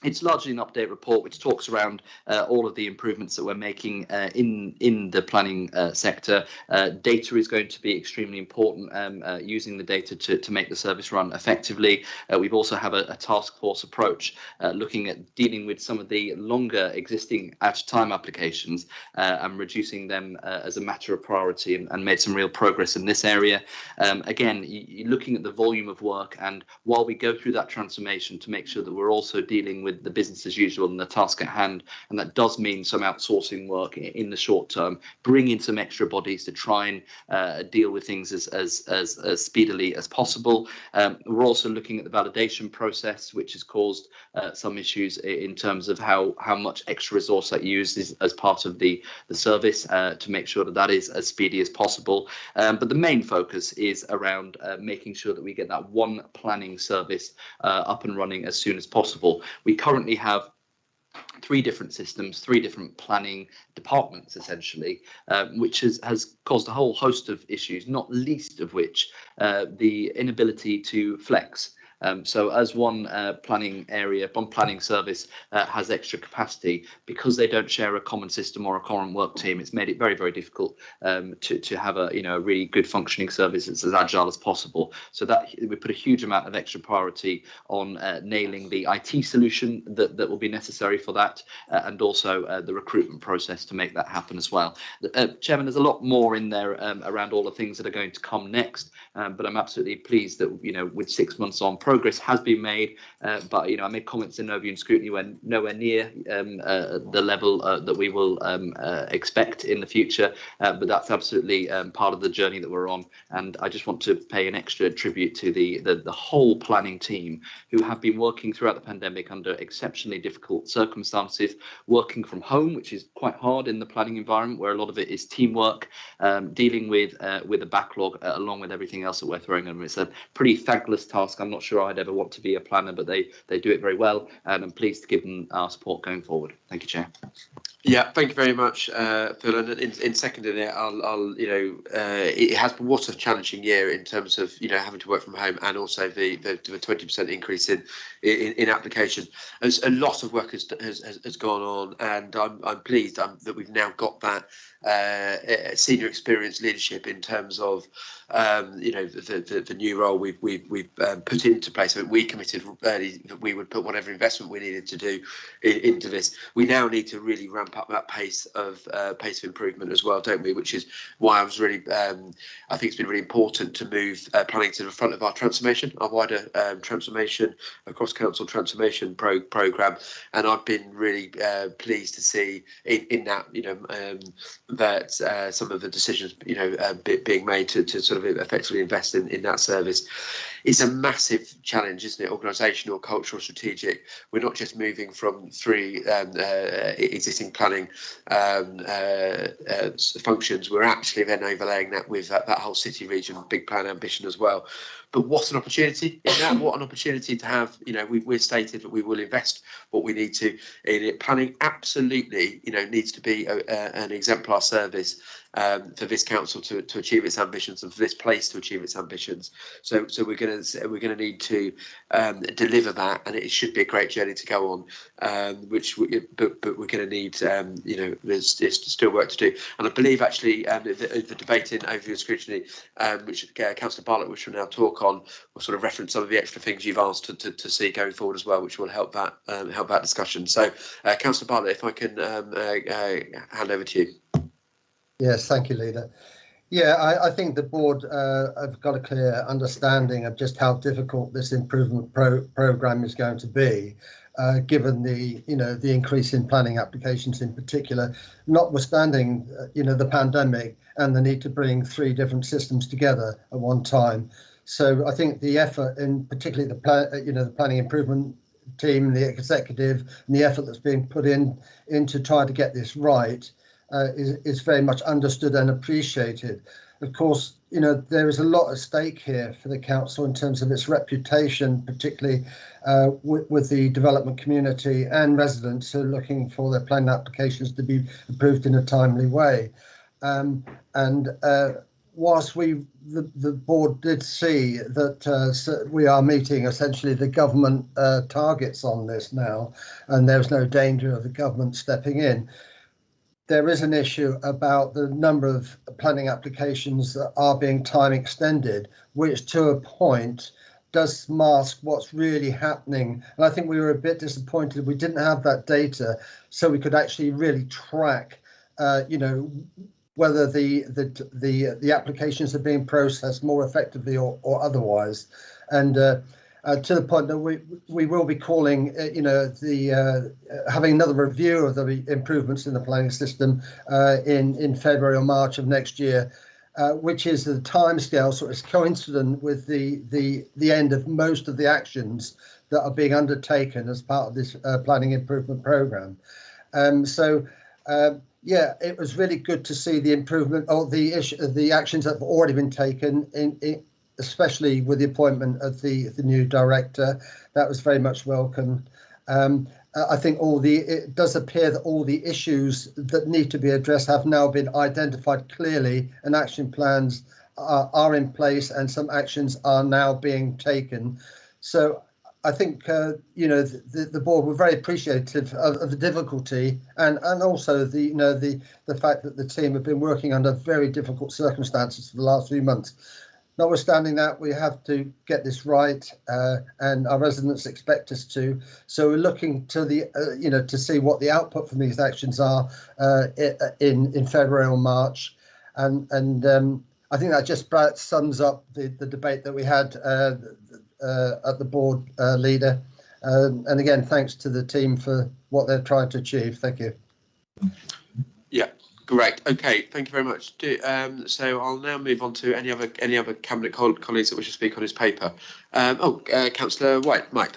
It's largely an update report which talks around all of the improvements that we're making in the planning sector. Data is going to be extremely important, using the data to make the service run effectively. We've also have a task force approach looking at dealing with some of the longer existing out-of-time applications and reducing them as a matter of priority, and made some real progress in this area. Again, you're looking at the volume of work, and while we go through that transformation, to make sure that we're also dealing with the business as usual and the task at hand, and that does mean some outsourcing work in the short term, bring in some extra bodies to try and deal with things as speedily as possible. We're also looking at the validation process, which has caused some issues in terms of how much extra resource that uses as part of the service, to make sure that that is as speedy as possible. But the main focus is around making sure that we get that one planning service up and running as soon as possible. We currently have 3 different systems, 3 different planning departments, essentially, which has caused a whole host of issues, not least of which the inability to flex. So as one planning service has extra capacity, because they don't share a common system or a common work team, it's made it very, very difficult to have a really good functioning service that's as agile as possible. So that we put a huge amount of extra priority on nailing the IT solution that will be necessary for that, and also the recruitment process to make that happen as well. Chairman, there's a lot more in there around all the things that are going to come next, but I'm absolutely pleased that with 6 months on, progress has been made, but I made comments in overview and scrutiny when nowhere near the level that we will expect in the future, but that's absolutely part of the journey that we're on. And I just want to pay an extra tribute to the whole planning team, who have been working throughout the pandemic under exceptionally difficult circumstances, working from home, which is quite hard in the planning environment, where a lot of it is teamwork, dealing with a backlog along with everything else that we're throwing at them. It's a pretty thankless task. I'm not sure I'd ever want to be a planner, but they do it very well, and I'm pleased to give them our support going forward. Thank you, Chair. Yeah, thank you very much, Phil. And in seconding it, it has been what a challenging year in terms of having to work from home, and also the 20% increase in application. As a lot of work has gone on, and I'm pleased that we've now got that senior experience leadership in terms of the new role we've put into place. We committed early that we would put whatever investment we needed to do into this. We now need to really ramp up that pace of improvement as well, don't we? Which is why I was really I think it's been really important to move planning to the front of our transformation, our wider transformation, across council transformation programme. And I've been really pleased to see in that that some of the decisions being made to sort of effectively invest in that service. It's a massive challenge, isn't it? Organisational, cultural, strategic. We're not just moving from 3 existing planning functions. We're actually then overlaying that with that whole city region big plan ambition as well. But what an opportunity in that! What an opportunity to have. We've stated that we will invest what we need to in it. Planning absolutely, needs to be an exemplar service for this council to achieve its ambitions, and for this place to achieve its ambitions. So we're going to need to deliver that, and it should be a great journey to go on. But we're going to need there's still work to do. And I believe actually the debate in overview and scrutiny, which Councillor Bartlett, which we'll now talk on, will sort of reference some of the extra things you've asked to see going forward as well, which will help that discussion. So Councillor Bartlett, if I can hand over to you. Yes, thank you, Leader. Yeah, I think the board have got a clear understanding of just how difficult this improvement programme is going to be, given the increase in planning applications in particular, notwithstanding the pandemic and the need to bring 3 different systems together at one time. So I think the effort, in particularly the planning improvement team, the executive, and the effort that's being put into trying to get this right is very much understood and appreciated. Of course, there is a lot at stake here for the council in terms of its reputation, particularly with the development community and residents who are looking for their planning applications to be approved in a timely way. Whilst the board did see that we are meeting essentially the government targets on this now, and there's no danger of the government stepping in, there is an issue about the number of planning applications that are being time extended, which to a point does mask what's really happening. And I think we were a bit disappointed we didn't have that data so we could actually really track, whether the applications are being processed more effectively or otherwise. And to the point that we will be calling, having another review of the improvements in the planning system in February or March of next year, which is the timescale, so it's coincident with the end of most of the actions that are being undertaken as part of this planning improvement programme. Yeah, it was really good to see the improvement or the actions that have already been taken, especially with the appointment of the new director. That was very much welcome. I think it does appear that all the issues that need to be addressed have now been identified clearly, and action plans are in place, and some actions are now being taken. So I think the board were very appreciative of the difficulty and also the fact that the team have been working under very difficult circumstances for the last few months. Notwithstanding that, we have to get this right, and our residents expect us to. So we're looking to to see what the output from these actions are in February or March, and I think that just about sums up the debate that we had at the board, leader. And again, thanks to the team for what they're trying to achieve. Thank you. Yeah. Great. Okay. Thank you very much. So I'll now move on to any other cabinet colleagues that wish to speak on his paper. Councillor White, Mike.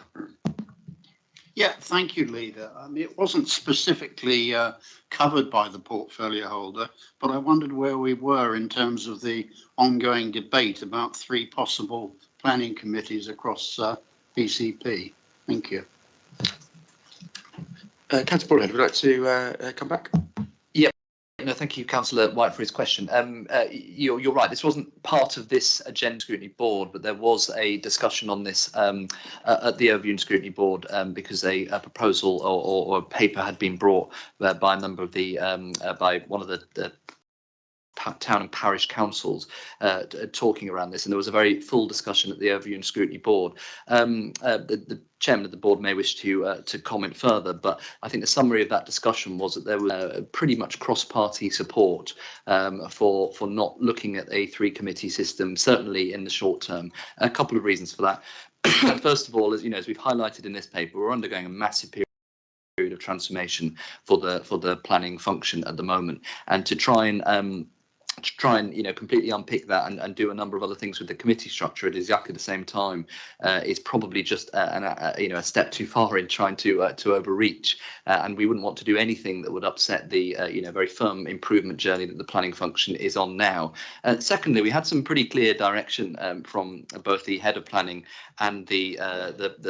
Yeah, thank you, Leader. It wasn't specifically covered by the portfolio holder, but I wondered where we were in terms of the ongoing debate about 3 possible planning committees across BCP. Thank you. Councillor Broadhead, would you like to come back? No, thank you, Councillor White, for his question. You're right. This wasn't part of this agenda scrutiny board, but there was a discussion on this at the Overview and Scrutiny Board because a proposal or a paper had been brought by a number of by one of the town and parish councils talking around this, and there was a very full discussion at the Overview and Scrutiny Board. The chairman of the board may wish to comment further, but I think the summary of that discussion was that there was pretty much cross-party support for not looking at a 3-committee system, certainly in the short term. A couple of reasons for that. First of all, as we've highlighted in this paper, we're undergoing a massive period of transformation for the planning function at the moment, and to try and completely unpick that and do a number of other things with the committee structure at exactly the same time is probably just a step too far in trying to overreach, and we wouldn't want to do anything that would upset the very firm improvement journey that the planning function is on now. Secondly, we had some pretty clear direction from both the head of planning and the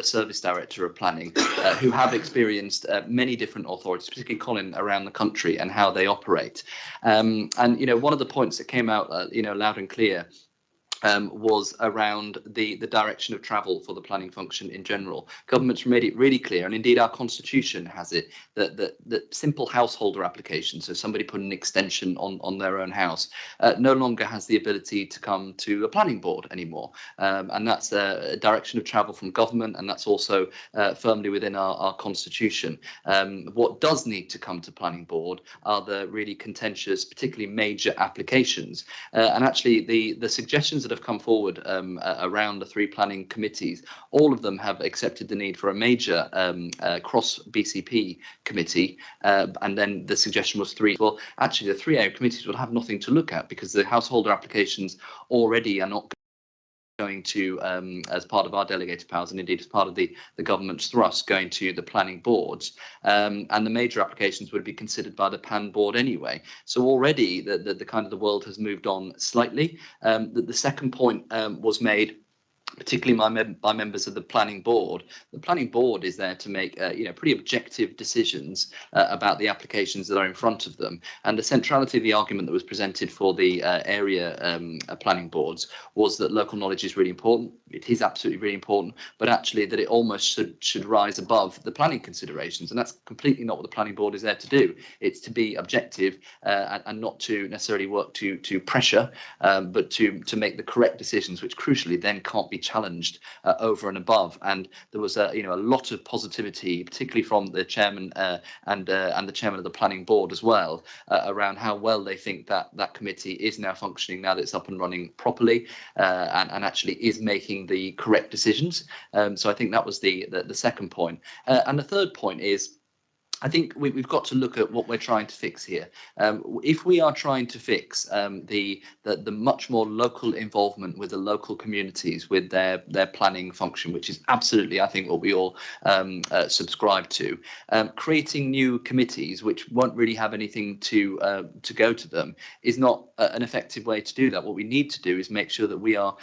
service director of planning, who have experienced many different authorities, particularly Colin, around the country and how they operate. And one of the points that came out loud and clear was around the direction of travel for the planning function in general. Government's made it really clear, and indeed our constitution has it, that simple householder applications, so somebody put an extension on their own house, no longer has the ability to come to a planning board anymore. And that's a direction of travel from government, and that's also firmly within our constitution. What does need to come to planning board are the really contentious, particularly major applications. And actually the suggestions that have come forward around the 3 planning committees, all of them have accepted the need for a major cross BCP committee, and then the suggestion was 3. Well, actually the 3 area committees will have nothing to look at because the householder applications already are not going to, as part of our delegated powers, and indeed as part of the government's thrust, going to the planning boards, and the major applications would be considered by the PAN board anyway. So already the kind of the world has moved on slightly. The second point was made particularly my members of the planning board. The planning board is there to make pretty objective decisions about the applications that are in front of them. And the centrality of the argument that was presented for the area planning boards was that local knowledge is really important. It is absolutely really important, but actually that it almost should rise above the planning considerations. And that's completely not what the planning board is there to do. It's to be objective and not to necessarily work to pressure, but to make the correct decisions, which crucially then can't be challenged over and above. And there was a lot of positivity, particularly from the chairman and the chairman of the planning board as well, around how well they think that committee is now functioning now that it's up and running properly, and actually is making the correct decisions. So I think that was the second point. And the third point is, I think we've got to look at what we're trying to fix here. If we are trying to fix the much more local involvement with the local communities with their planning function, which is absolutely, I think, what we all subscribe to, creating new committees which won't really have anything to go to them is not an effective way to do that. What we need to do is make sure that we are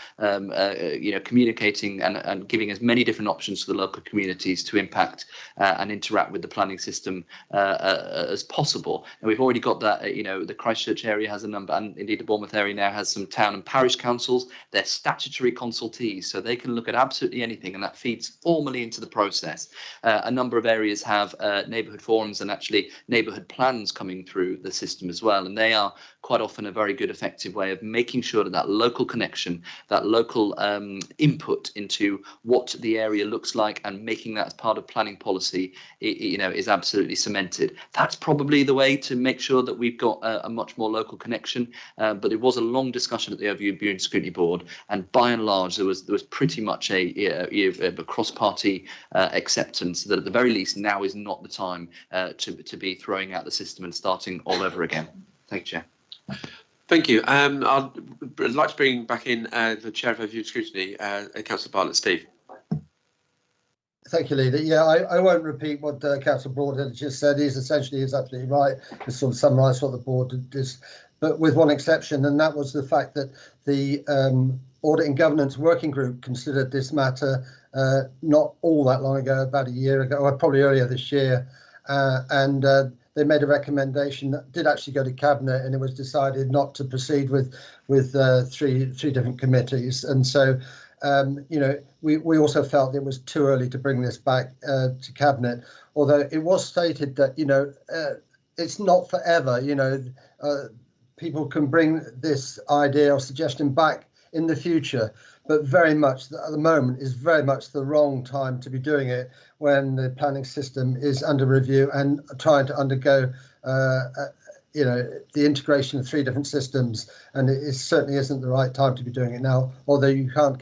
communicating and giving as many different options to the local communities to impact and interact with the planning system as possible. And we've already got that, the Christchurch area has a number, and indeed the Bournemouth area now has some town and parish councils. They're statutory consultees, so they can look at absolutely anything, and that feeds formally into the process. A number of areas have neighbourhood forums and actually neighbourhood plans coming through the system as well, and they are quite often a very good, effective way of making sure that local connection, that local input into what the area looks like and making that as part of planning policy, is absolutely cemented. That's probably the way to make sure that we've got a much more local connection. But it was a long discussion at the Overview and Scrutiny Board, and by and large there was pretty much a cross-party acceptance that at the very least now is not the time to be throwing out the system and starting all over again. Thank you, Chair. Thank you. I'd like to bring back in the Chair of Overview and Scrutiny, Councillor Bartlett. Steve. Thank you, Leader. Yeah, I won't repeat what Councillor Broadhead just said. He's absolutely right to sort of summarise what the board did, but with one exception, and that was the fact that the Audit and Governance Working Group considered this matter not all that long ago, about a year ago, or probably earlier this year, and they made a recommendation that did actually go to Cabinet, and it was decided not to proceed with three different committees. And so we also felt it was too early to bring this back to Cabinet, although it was stated that it's not forever. People can bring this idea or suggestion back in the future, but very much at the moment is very much the wrong time to be doing it when the planning system is under review and trying to undergo the integration of three different systems, and it certainly isn't the right time to be doing it now, although you can't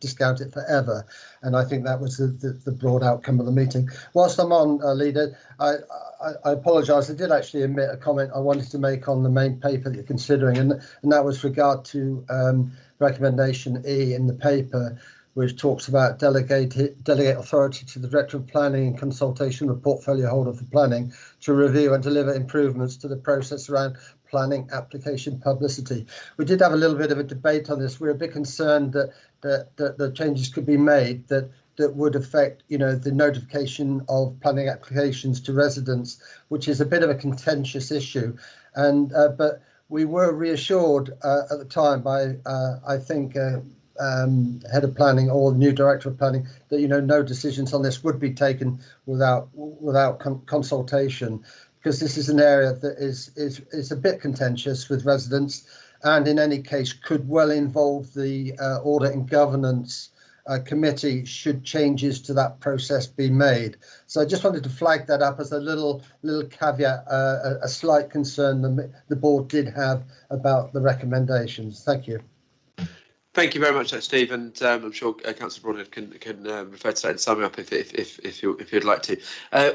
discount it forever. And I think that was the broad outcome of the meeting. Whilst I'm on, Leader, I apologise, I did actually omit a comment I wanted to make on the main paper that you're considering, and that was regard to recommendation E in the paper, which talks about delegate authority to the Director of Planning in consultation with portfolio holder for planning to review and deliver improvements to the process around planning application publicity. We did have a little bit of a debate on this. We're a bit concerned that the changes could be made that would affect, the notification of planning applications to residents, which is a bit of a contentious issue. And but we were reassured at the time by, I think, head of planning or the new director of planning that no decisions on this would be taken without consultation, because this is an area that is a bit contentious with residents, and in any case could well involve the audit and governance committee should changes to that process be made. So I just wanted to flag that up as a little caveat, a slight concern the board did have about the recommendations. Thank you. Thank you very much, Steve, and I'm sure Councillor Broadhead can refer to that and sum up if you'd like to.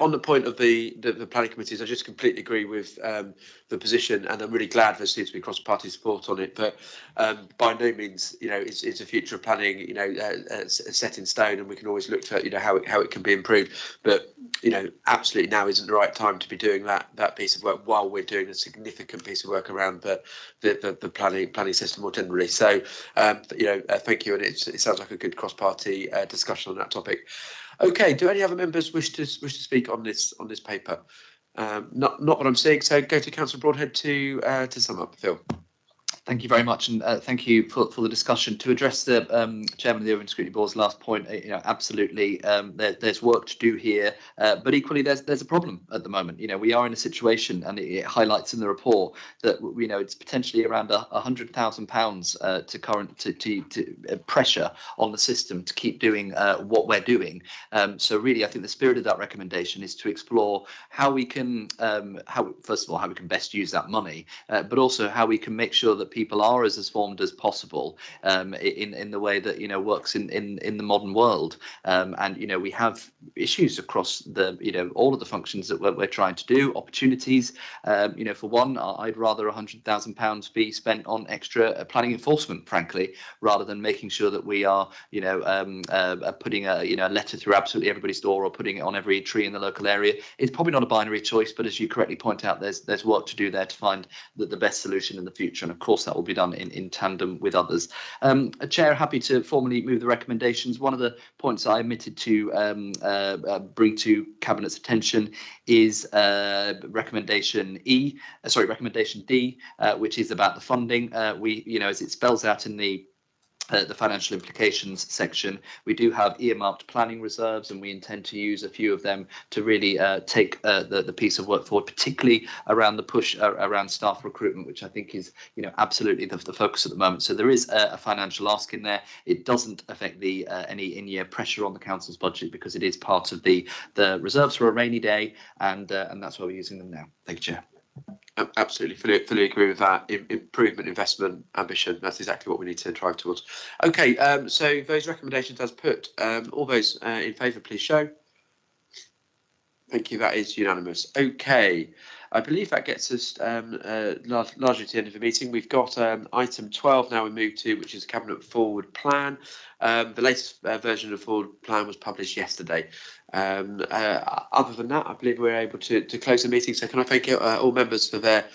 On the point of the planning committees, I just completely agree with the position, and I'm really glad there seems to be cross-party support on it. But by no means, is a future of planning, set in stone, and we can always look to how it can be improved. But absolutely now isn't the right time to be doing that piece of work while we're doing a significant piece of work around the planning system more generally. So thank you, and it sounds like a good cross-party discussion on that topic. Okay, do any other members wish to speak on this paper? Not what I'm seeing. So go to Councillor Broadhead to sum up. Phil. Thank you very much, and thank you for the discussion. To address the Chairman of the Open Scrutiny Board's last point, absolutely, there's work to do here, but equally there's a problem at the moment. We are in a situation, and it highlights in the report that it's potentially around £100,000 to pressure on the system to keep doing what we're doing. So really, I think the spirit of that recommendation is to explore how we can, first of all, how we can best use that money, but also how we can make sure that people are as informed as possible in the way that works in the modern world. And we have issues across the all of the functions that we're trying to do. Opportunities, for one, I'd rather £100,000 be spent on extra planning enforcement, frankly, rather than making sure that we are putting a letter through absolutely everybody's door or putting it on every tree in the local area. It's probably not a binary choice, but as you correctly point out, there's work to do there to find the best solution in the future, and of course that will be done in tandem with others. Chair, happy to formally move the recommendations. One of the points I omitted to bring to Cabinet's attention is recommendation D, which is about the funding. As it spells out in the financial implications section, we do have earmarked planning reserves, and we intend to use a few of them to really take the piece of work forward, particularly around the push around staff recruitment, which I think is absolutely the focus at the moment. So there is a financial ask in there. It doesn't affect the any in-year pressure on the council's budget because it is part of the reserves for a rainy day, and that's why we're using them now. Thank you, Chair. Absolutely, fully agree with that. Improvement, investment, ambition, that's exactly what we need to drive towards. Okay, so those recommendations as put, all those in favour, please show. Thank you, that is unanimous. Okay, I believe that gets us largely to the end of the meeting. We've got item 12 now we move to, which is Cabinet Forward Plan. The latest version of the Forward Plan was published yesterday. Other than that, I believe we're able to close the meeting. So can I thank all members for their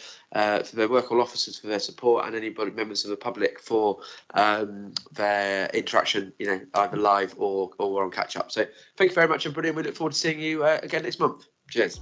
work, all officers for their support, and anybody members of the public for their interaction, either live or on catch up. So thank you very much, everybody, and we look forward to seeing you again next month. Cheers.